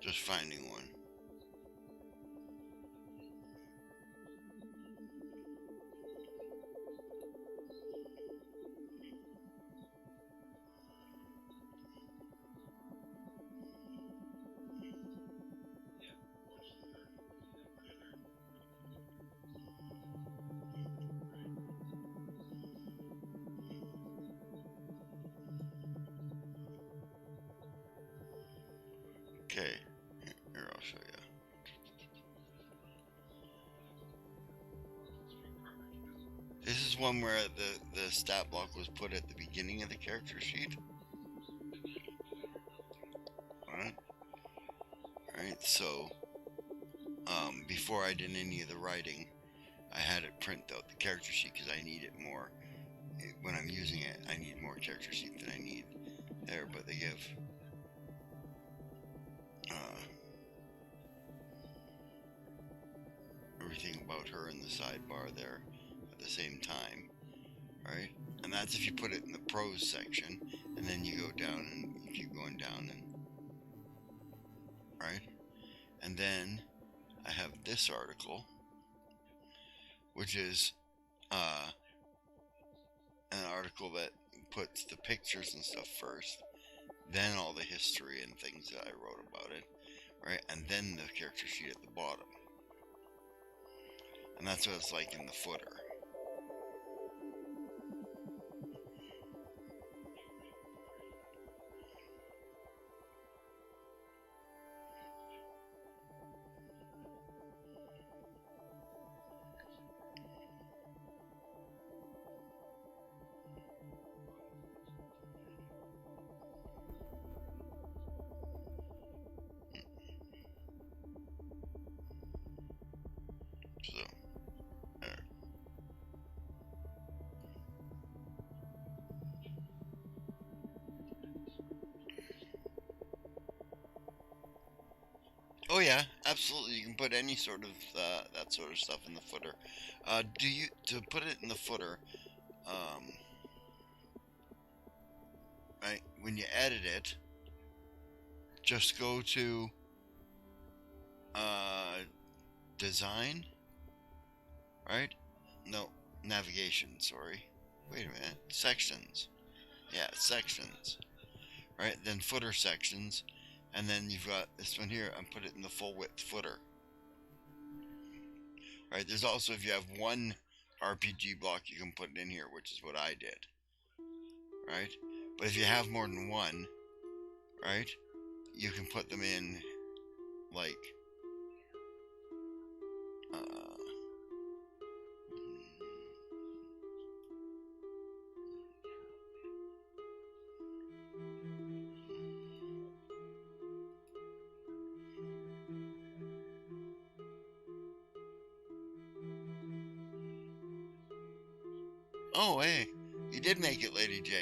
Just finding one. Okay, here I'll show you. This is one where the stat block was put at the beginning of the character sheet. Alright, so before I did any of the writing, I had it print out the character sheet because I need it more. When I'm using it, I need more character sheet than I need there, but they give everything about her in the sidebar there at the same time, right? And that's if you put it in the prose section, and then you go down and you keep going down, and right? And then I have this article, which is an article that puts the pictures and stuff first, then all the history and things that I wrote about it, right? And then the character sheet at the bottom. And that's what it's like in the footer. So, there. Oh yeah, absolutely. You can put any sort of that sort of stuff in the footer. Do you to put it in the footer? Um, right when you edit it, just go to uh, design. Right? No, navigation. Sorry. Wait a minute. Sections. Yeah, sections. Right? Then footer sections, and then you've got this one here. And put it in the full width footer. Right? There's also, if you have one RPG block, you can put it in here, which is what I did. Right? But if you have more than one, right, you can put them in like uh, oh hey, you did make it, Lady J.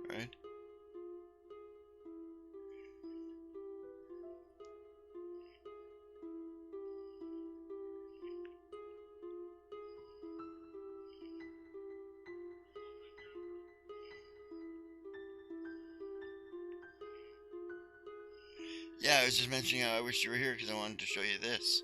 Right? Yeah, I was just mentioning how I wish you were here because I wanted to show you this.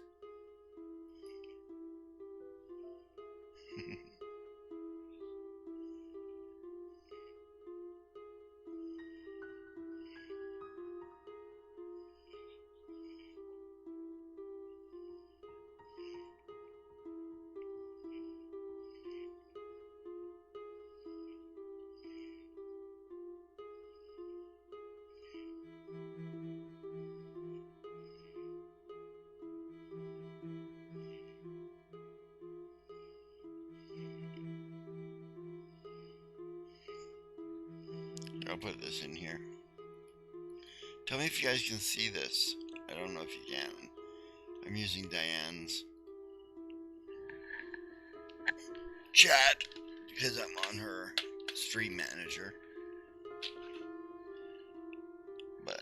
I'll put this in here. Tell me if you guys can see this. I don't know if you can. I'm using Diane's chat because I'm on her stream manager. But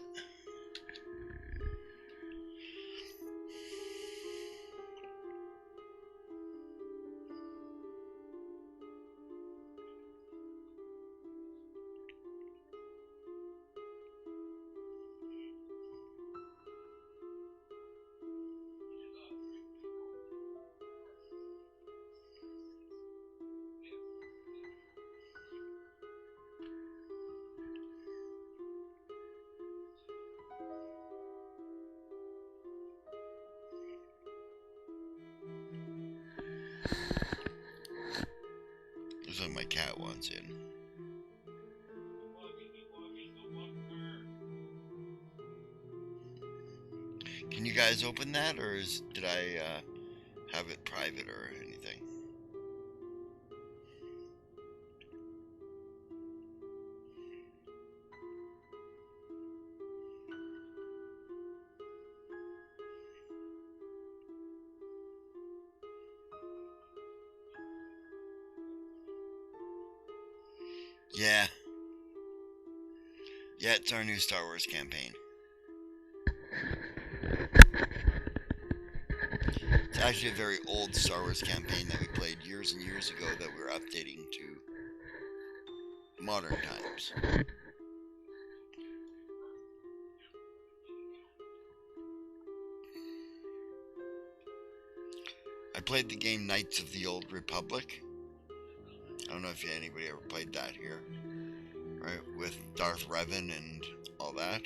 looks like my cat wants in. Can you guys open that, or did I have it private or anything? Yeah, yeah, it's our new Star Wars campaign. It's actually a very old Star Wars campaign that we played years and years ago that we're updating to modern times. I played the game Knights of the Old Republic. I don't know if anybody ever played that here, right? With Darth Revan and all that,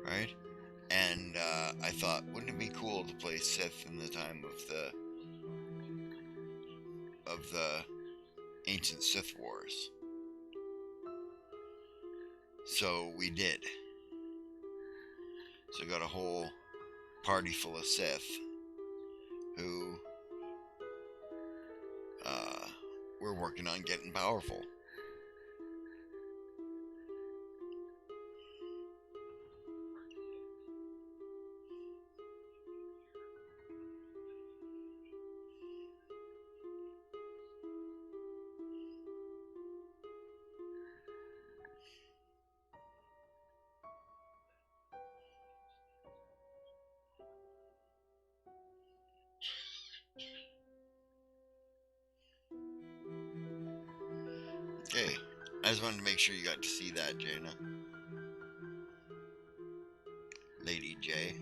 right? And I thought, wouldn't it be cool to play Sith in the time of the ancient Sith Wars? So we did. So I got a whole party full of Sith who were working on getting powerful. I just wanted to make sure you got to see that, Jaina. Lady J.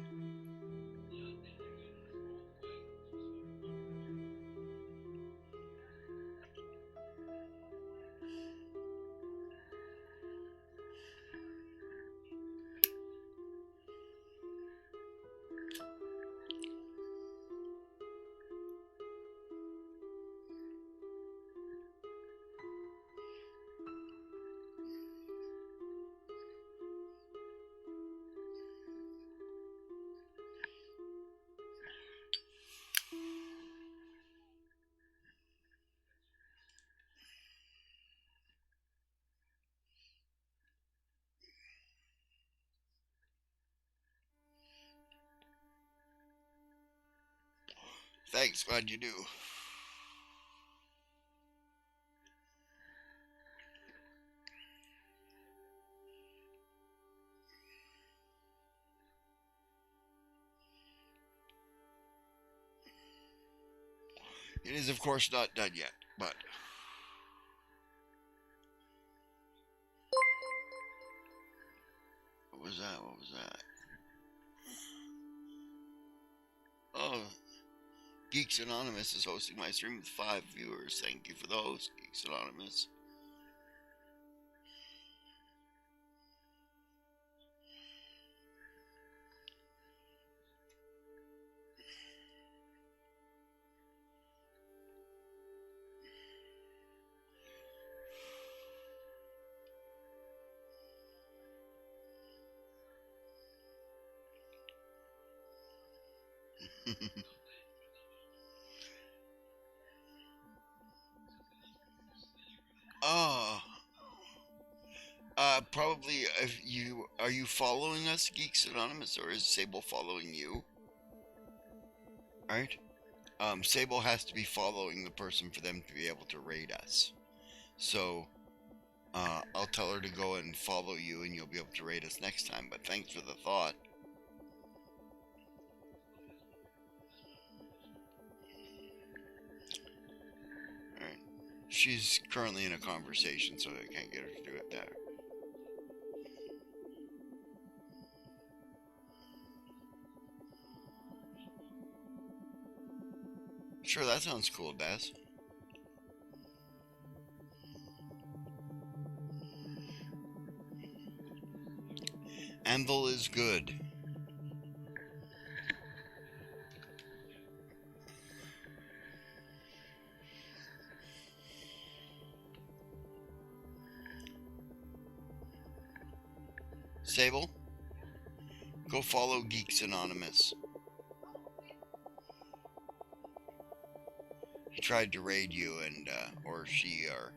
Thanks, glad you do. It is, of course, not done yet, but... What was that? What was that? Oh, Geeks Anonymous is hosting my stream with 5 viewers. Thank you for the host, Geeks Anonymous. Oh, probably if you are you following us, Geeks Anonymous, or is Sable following you? Alright. Sable has to be following the person for them to be able to raid us. So, I'll tell her to go and follow you and you'll be able to raid us next time, but thanks for the thought. Alright. She's currently in a conversation, so I can't get her to do it there. Sure, that sounds cool, Bess. Anvil is good. Sable, go follow Geeks Anonymous. He tried to raid you and, or she, or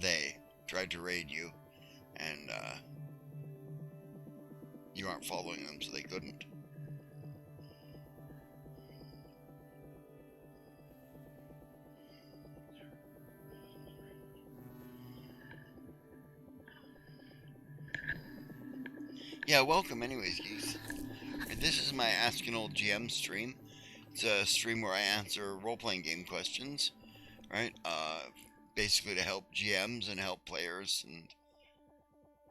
they tried to raid you, and, you aren't following them, so they couldn't. Yeah, welcome anyways, geeks. This is my Ask an Old GM stream. It's a stream where I answer role-playing game questions, right? Basically to help GMs and help players and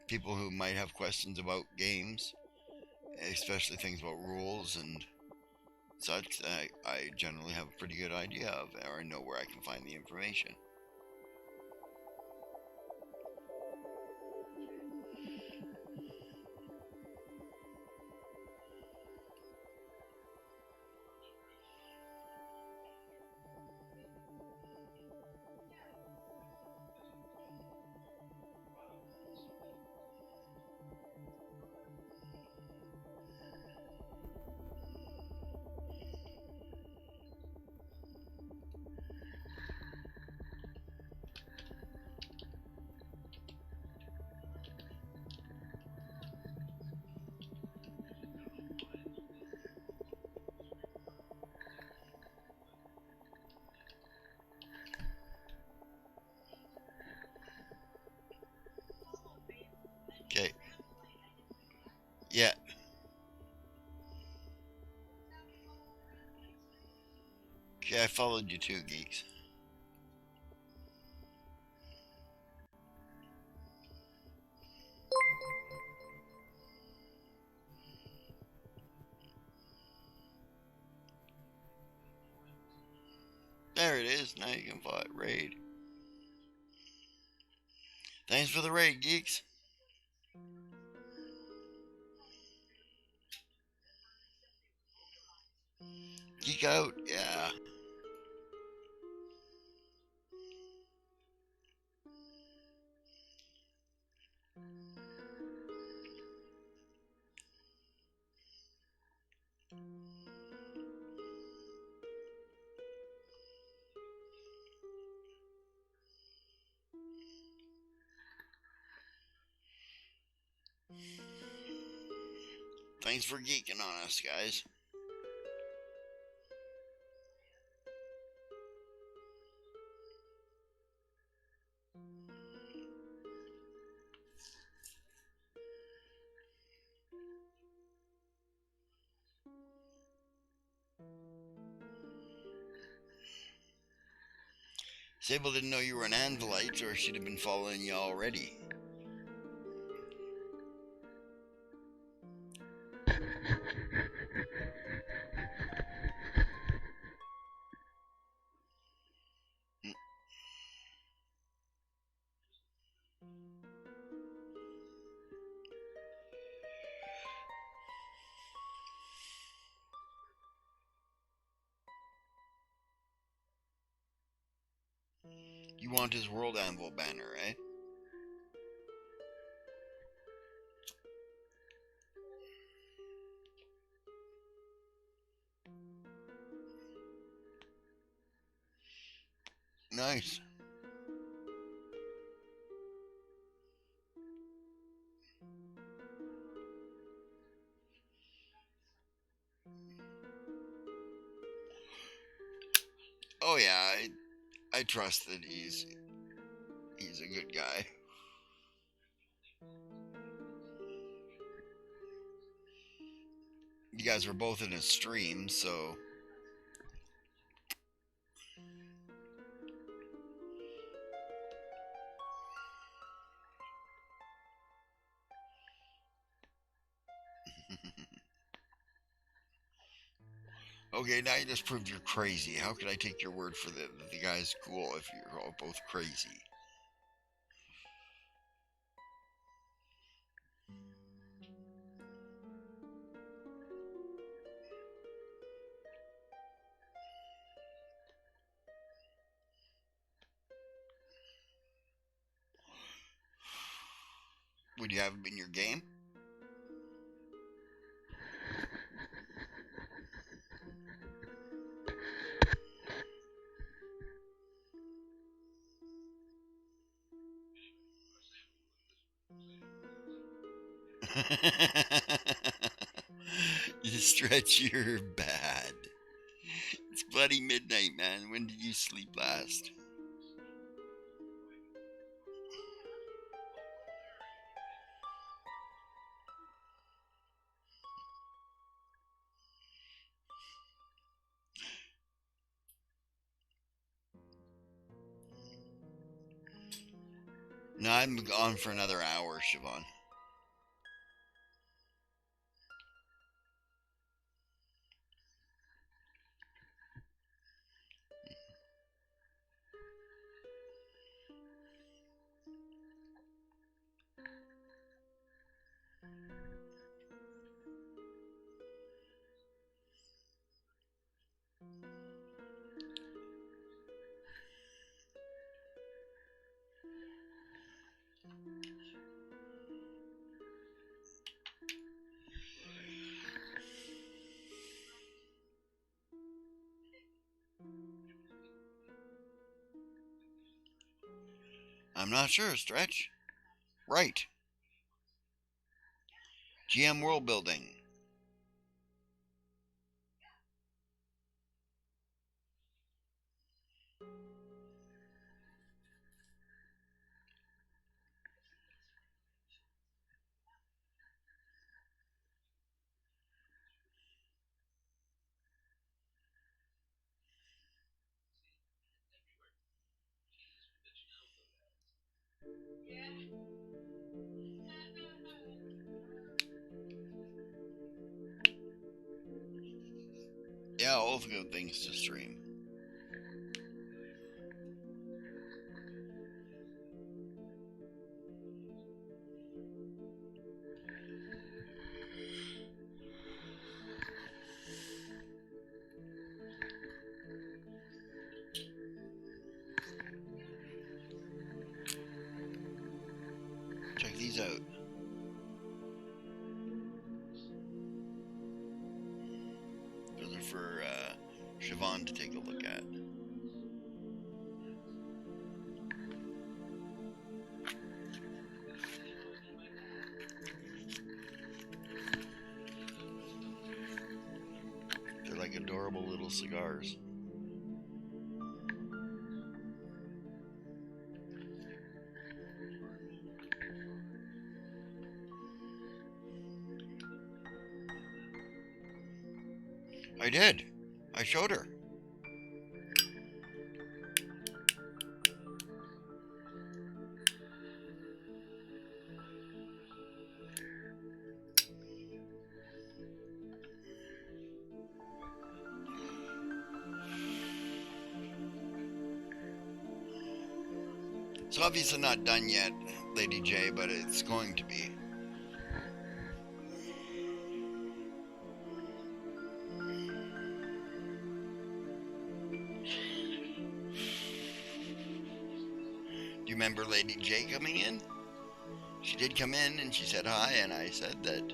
people who might have questions about games, especially things about rules and such. I generally have a pretty good idea of, or know where I can find the information. Okay. Yeah. Okay, I followed you too, geeks. There it is. Now you can fight raid. Thanks for the raid, geeks. Geek out, yeah. Thanks for geeking on us, guys. Sable didn't know you were an Anvilite, or she'd have been following you already. You want his World Anvil banner, eh? Nice. Oh yeah, I trust that he's a good guy. You guys were both in a stream, so okay, now you just proved you're crazy. How could I take your word for the guy's cool if you're all both crazy? Would you have him in your game? You stretch, you're bad. It's bloody midnight, man. When did you sleep last? No, I'm on for another hour, Siobhan. I'm not sure, Stretch. Right. GM World Building. Yeah, all the good things to stream. for Siobhan to take a look at. They're like adorable little cigars. I did. I showed her. It's obviously not done yet, Lady J, but it's going to be. Do you remember Lady J coming in? She did come in and she said hi, and I said that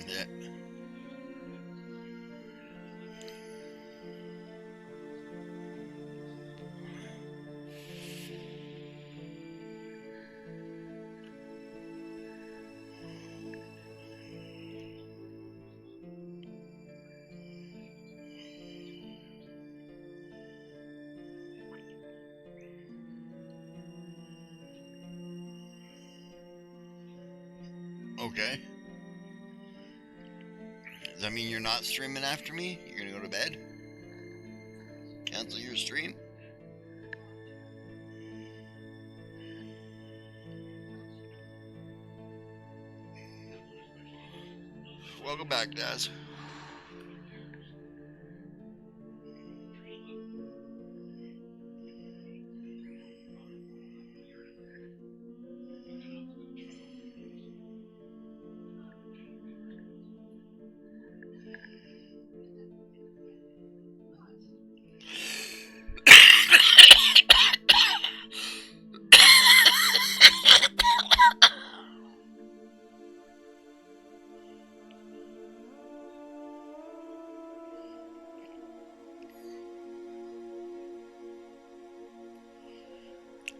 yeah. Okay. Does that mean you're not streaming after me? You're gonna go to bed? Cancel your stream? Welcome back, Daz.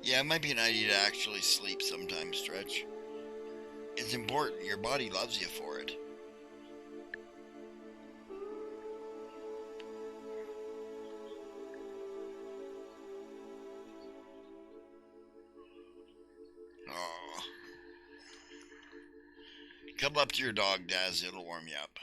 Yeah, it might be an idea to actually sleep sometime, Stretch. It's important. Your body loves you for it. Oh. Come up to your dog, Daz. It'll warm you up.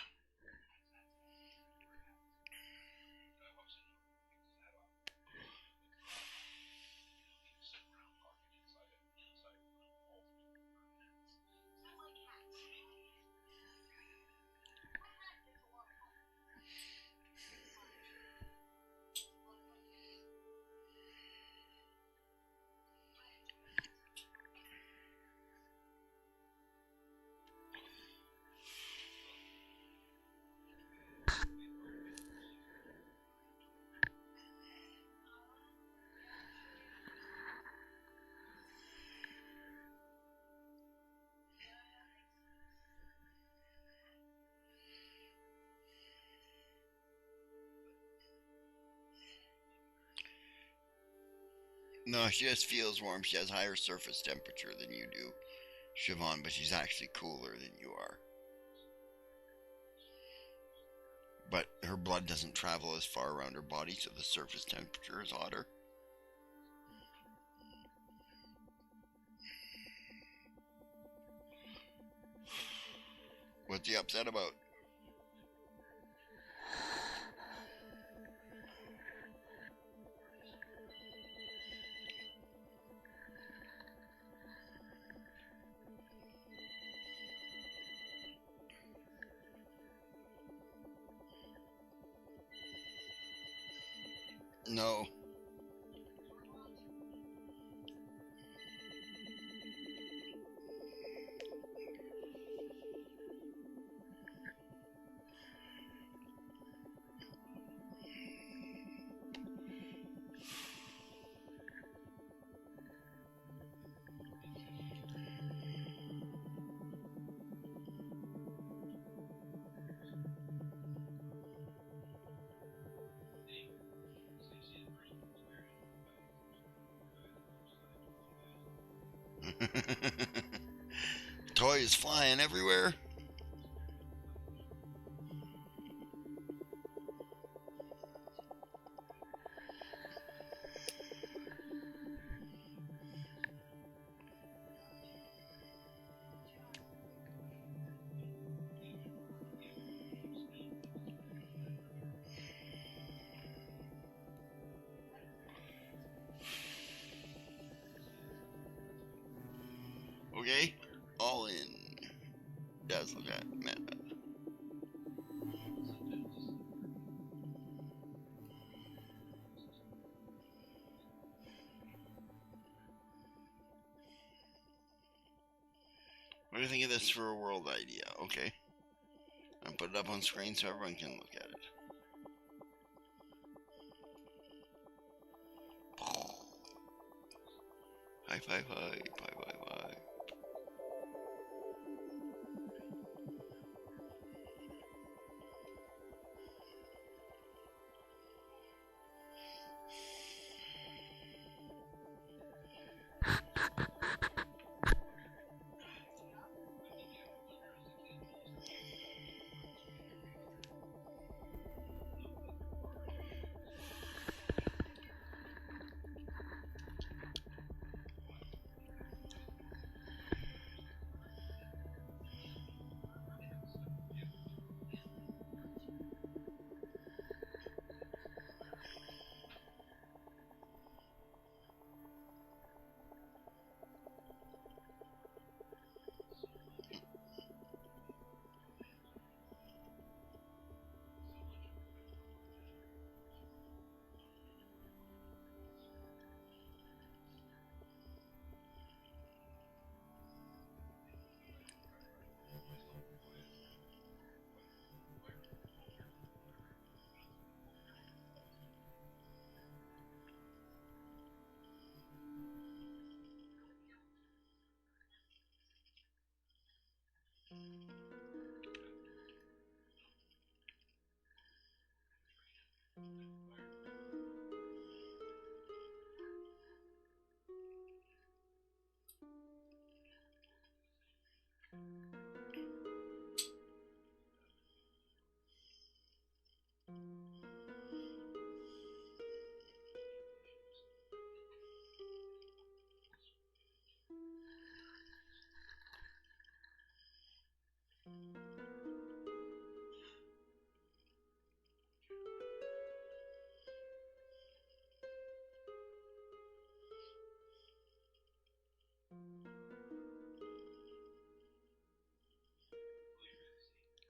No, she just feels warm. She has higher surface temperature than you do, Siobhan, but she's actually cooler than you are. But her blood doesn't travel as far around her body, so the surface temperature is hotter. What's he upset about? No. Toys flying everywhere. Okay, all in. Dazzle got meta. What do you think of this for a world idea? Okay. I'll put it up on screen so everyone can look at it. High five, high, high five, high.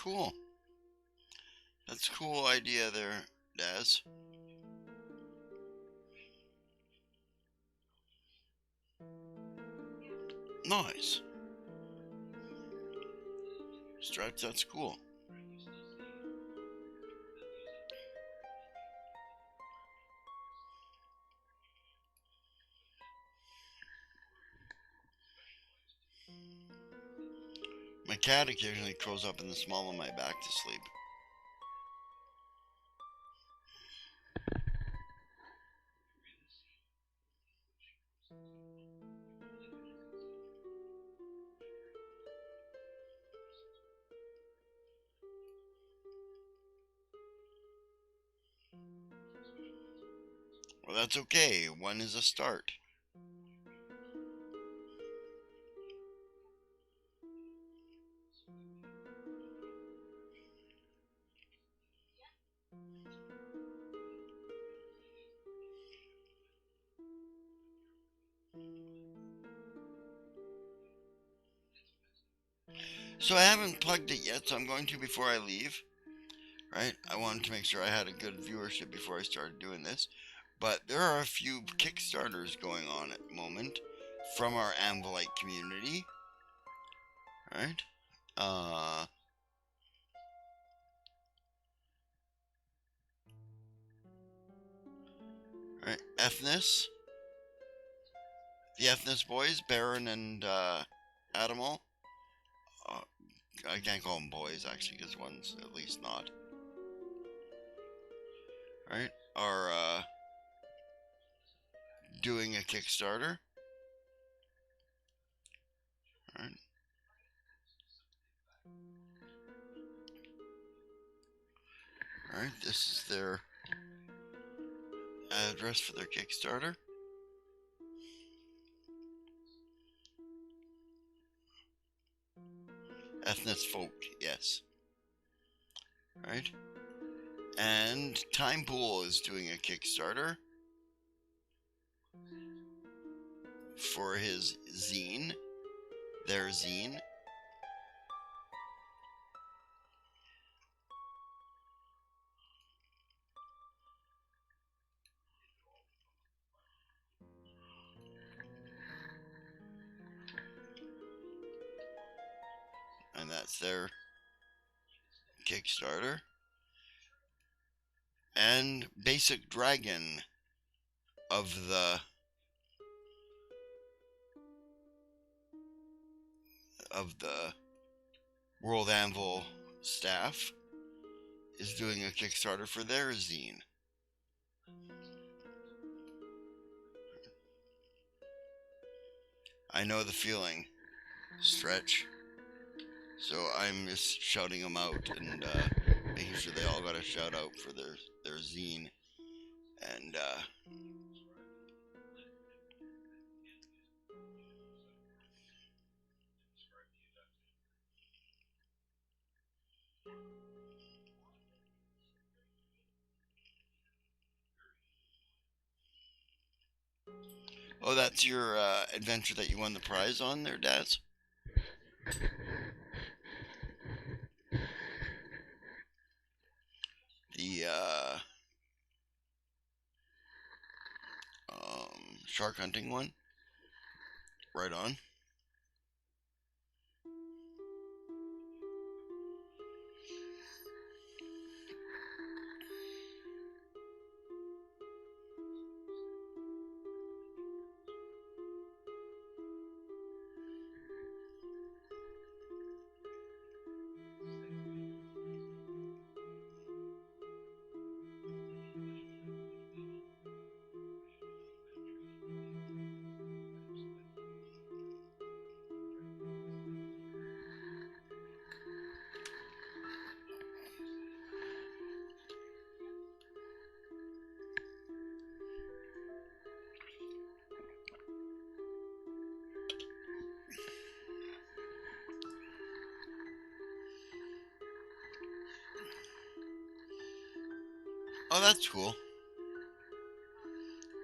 Cool. That's a cool idea there, Daz. Nice. Stripes, that's cool. My cat occasionally curls up in the small of my back to sleep. Well, that's okay. One is a start. So I haven't plugged it yet, so I'm going to before I leave. Right? I wanted to make sure I had a good viewership before I started doing this. But there are a few Kickstarters going on at the moment from our Anvilite community. Right? Right? Ethnos. The Ethnos boys, Baron and Adamo. I can't call them boys, actually, because one's at least not. Right? Are doing a Kickstarter. Right? Alright, this is their address for their Kickstarter. Ethnos Folk, yes. Right? And Time Pool is doing a Kickstarter for his zine, their zine. And that's their Kickstarter. And Basic Dragon of the World Anvil staff is doing a Kickstarter for their zine. I know the feeling, Stretch. So I'm just shouting them out and making sure they all got a shout out for their zine. And oh, that's your adventure that you won the prize on there, Daz? The shark hunting one? Right on. Oh, that's cool.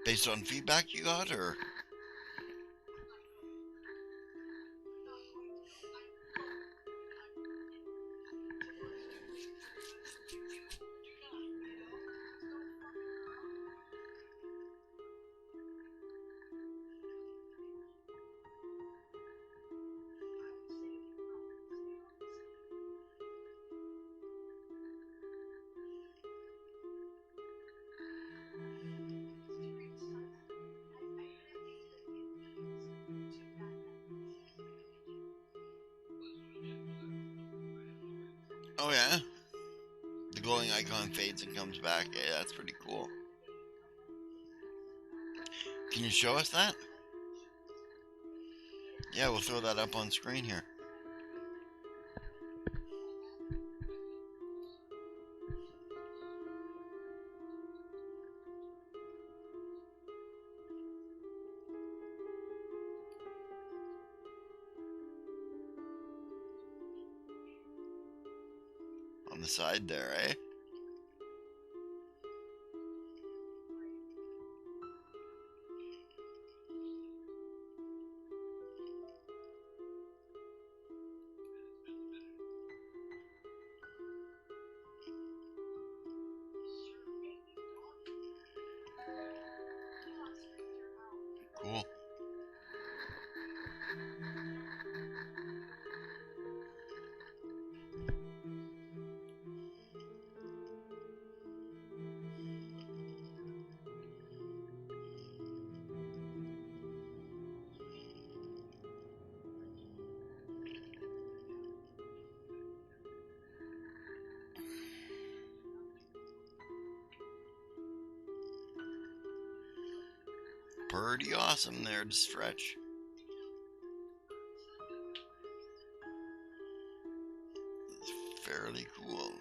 Based on feedback you got, or? Oh yeah. The glowing icon fades and comes back. Yeah, that's pretty cool. Can you show us that? Yeah, we'll throw that up on screen here. On the side there, eh? pretty awesome there to stretch. It's fairly cool.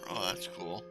Oh, that's cool.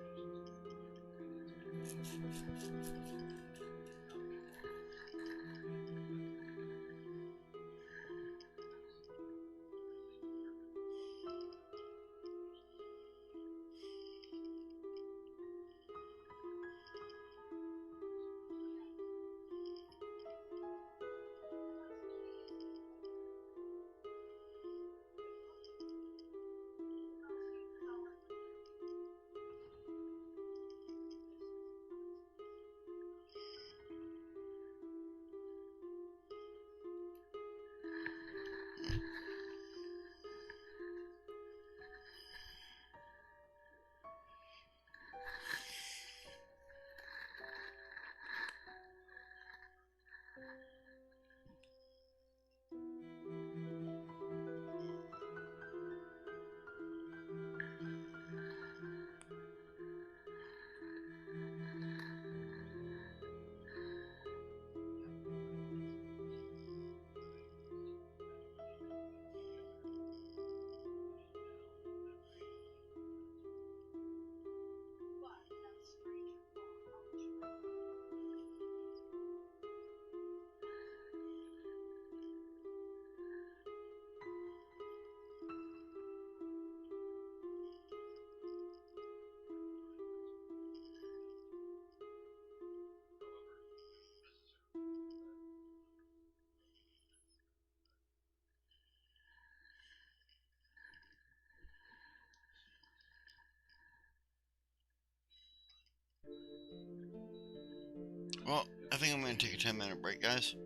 Well, I think I'm going to take a 10-minute break, guys.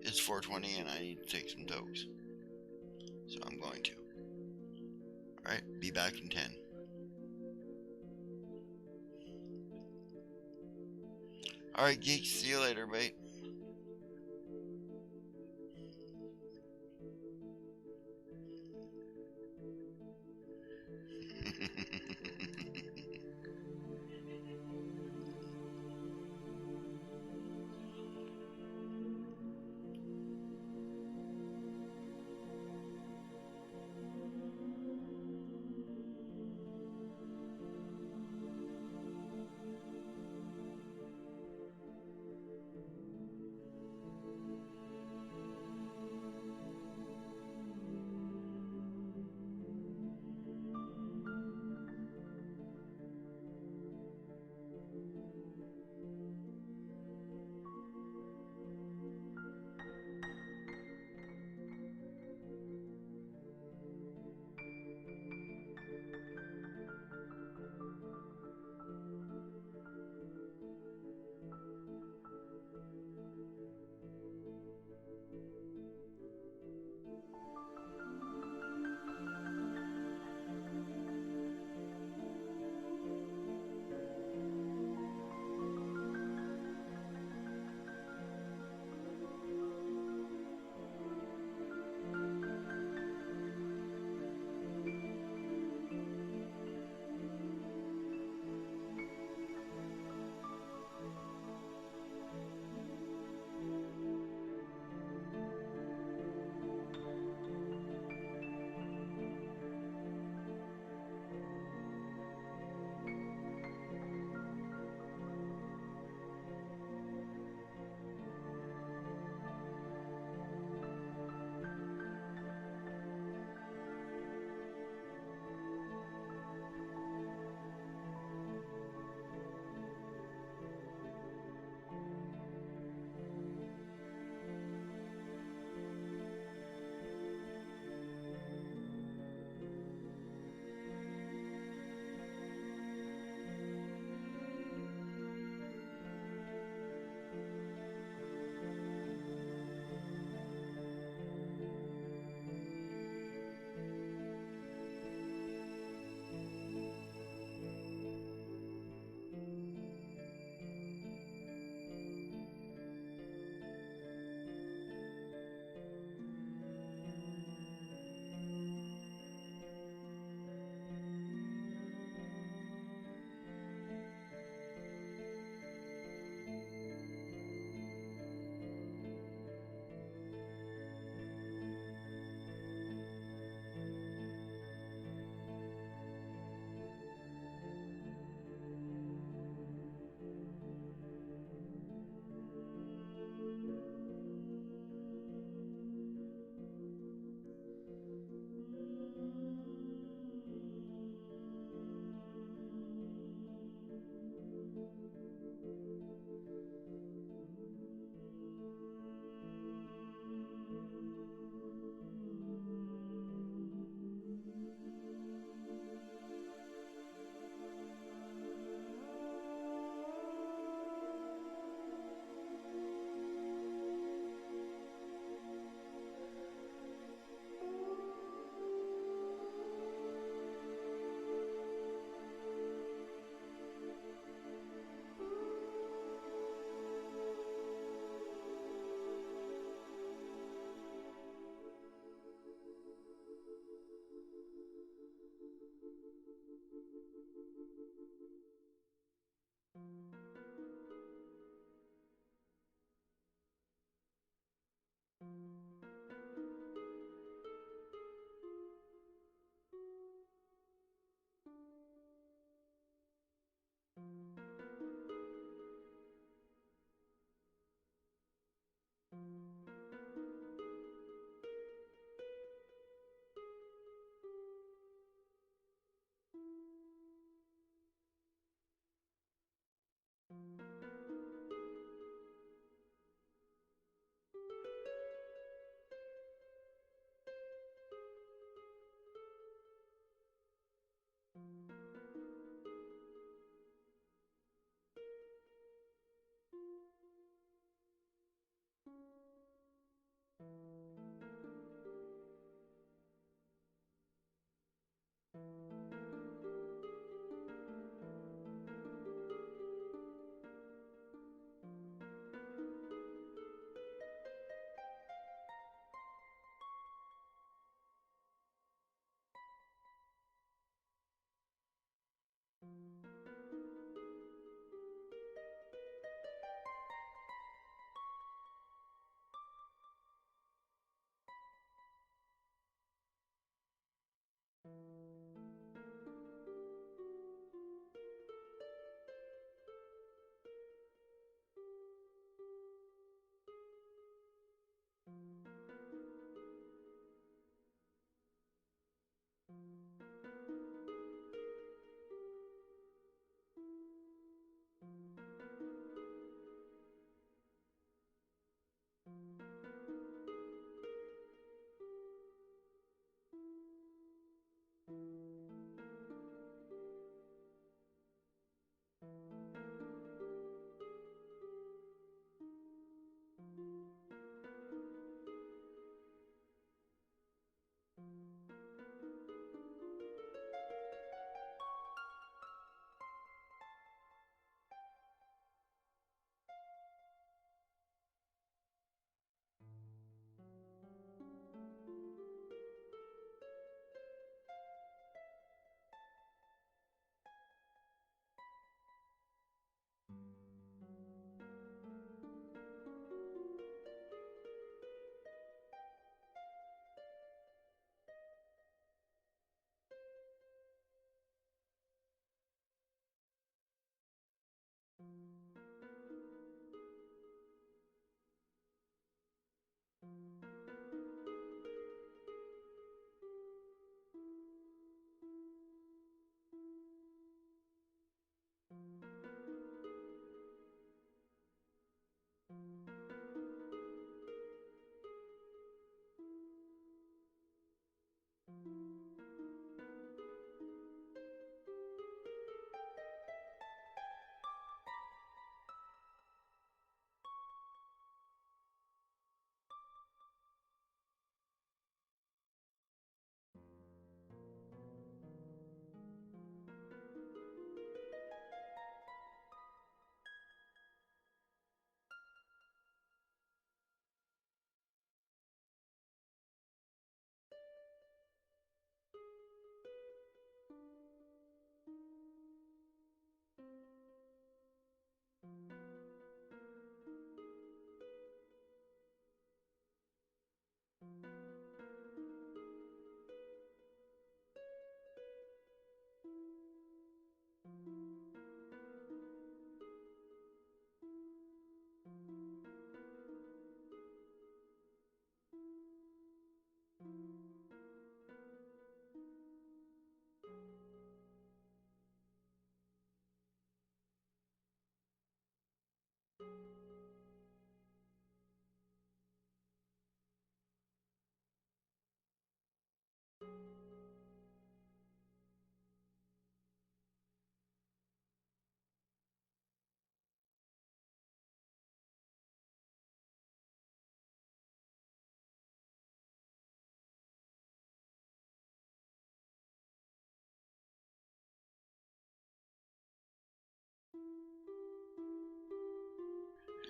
It's 4:20 and I need to take some tokes. So I'm going to. Alright, be back in 10. Alright, geeks, see you later, mate.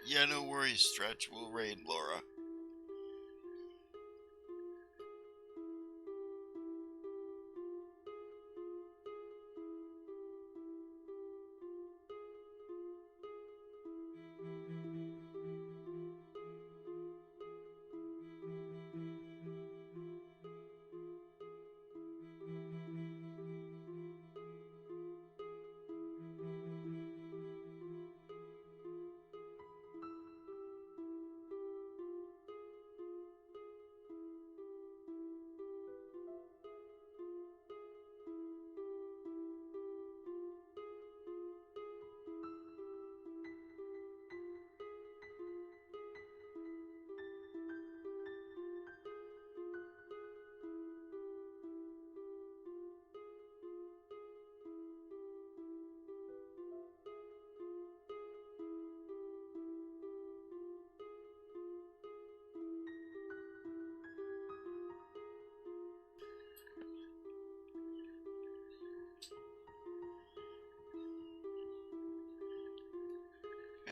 Yeah, no worries, Stretch. We'll raid Laura.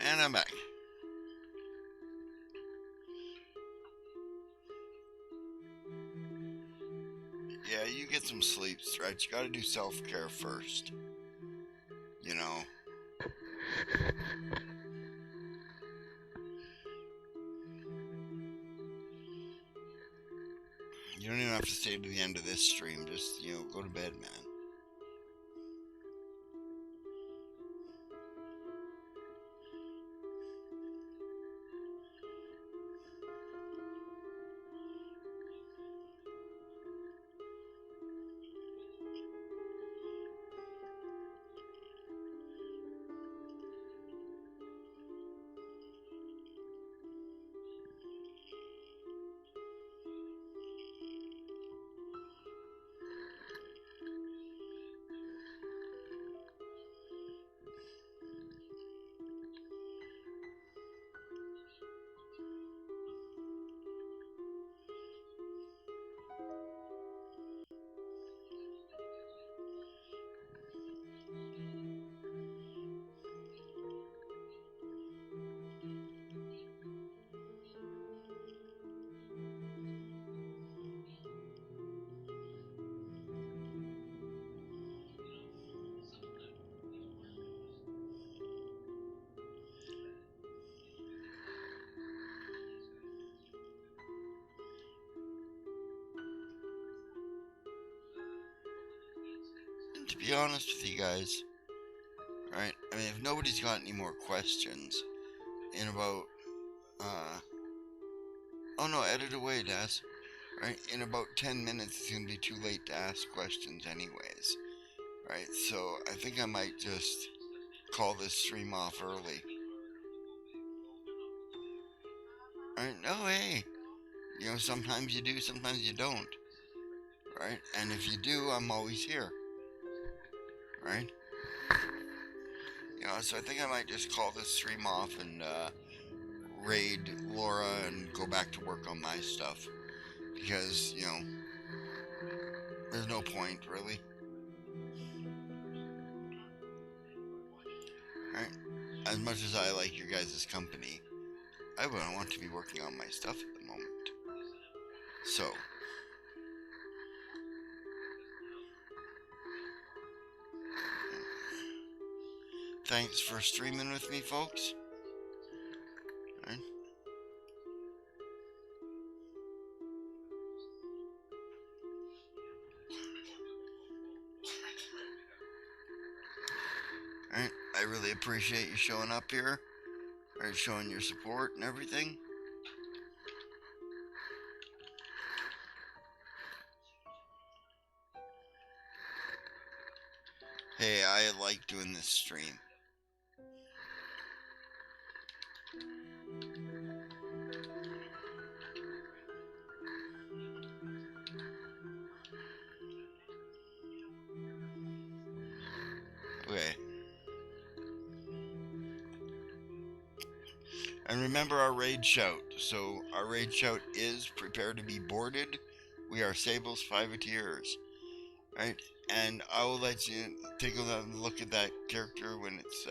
And I'm back. Yeah, you get some sleep, Stretch. You gotta do self-care first. You know? You don't even have to stay to the end of this stream. Just, go to bed, man. And to be honest with you guys, right? I mean, if nobody's got any more questions, in about, oh no, edit away, Daz. Right? In about 10 minutes, it's gonna be too late to ask questions, anyways. Right? So I think I might just call this stream off early. Right? No, hey. Sometimes you do, sometimes you don't. Right? And if you do, I'm always here. Right? So I think I might just call this stream off and raid Laura and go back to work on my stuff. Because, there's no point, really. Right? As much as I like your guys' company, I wouldn't want to be working on my stuff at the moment. So, thanks for streaming with me, folks. Right? Right? I really appreciate you showing up here, right? Showing your support and everything. Hey, I like doing this stream. Okay. And remember our raid shout. So our raid shout is prepare to be boarded. We are Sable's Privateers. Right? And I will let you take a look at that character when it's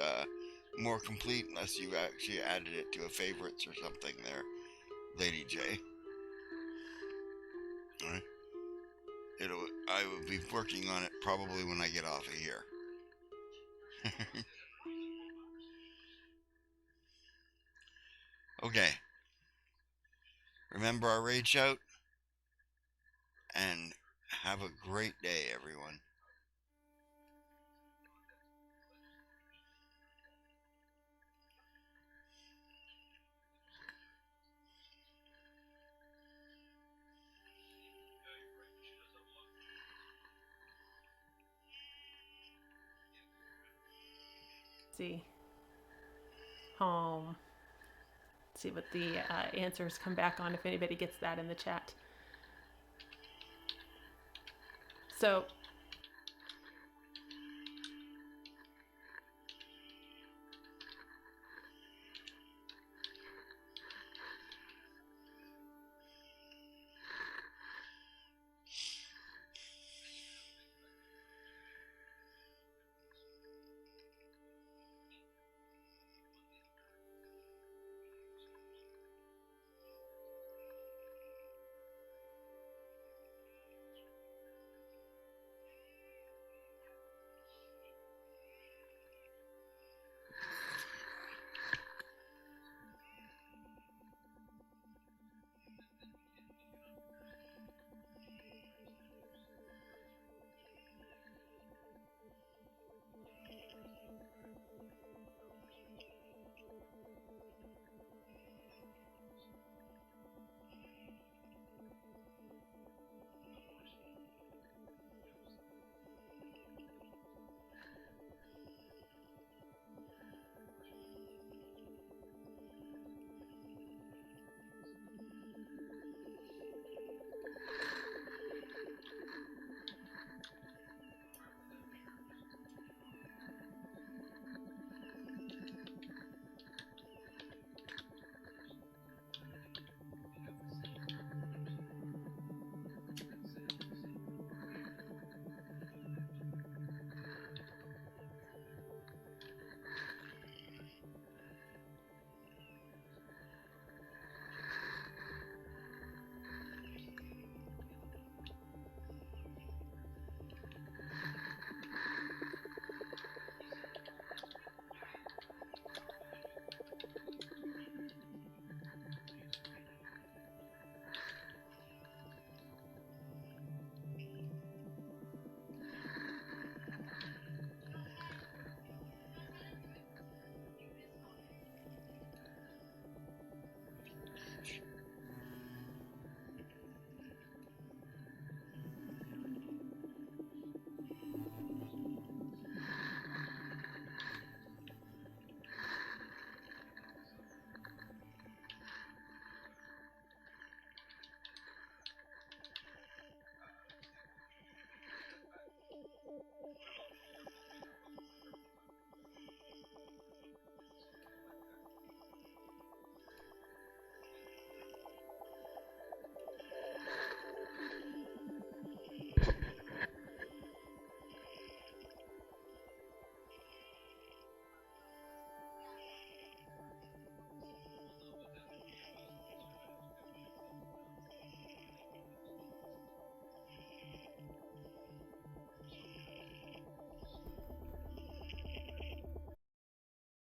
more complete unless you actually added it to a favorites or something there, Lady J. All right. I will be working on it probably when I get off of here. Okay. Remember our raid shout and have a great day, everyone. See. Home. See what the answers come back on if anybody gets that in the chat. So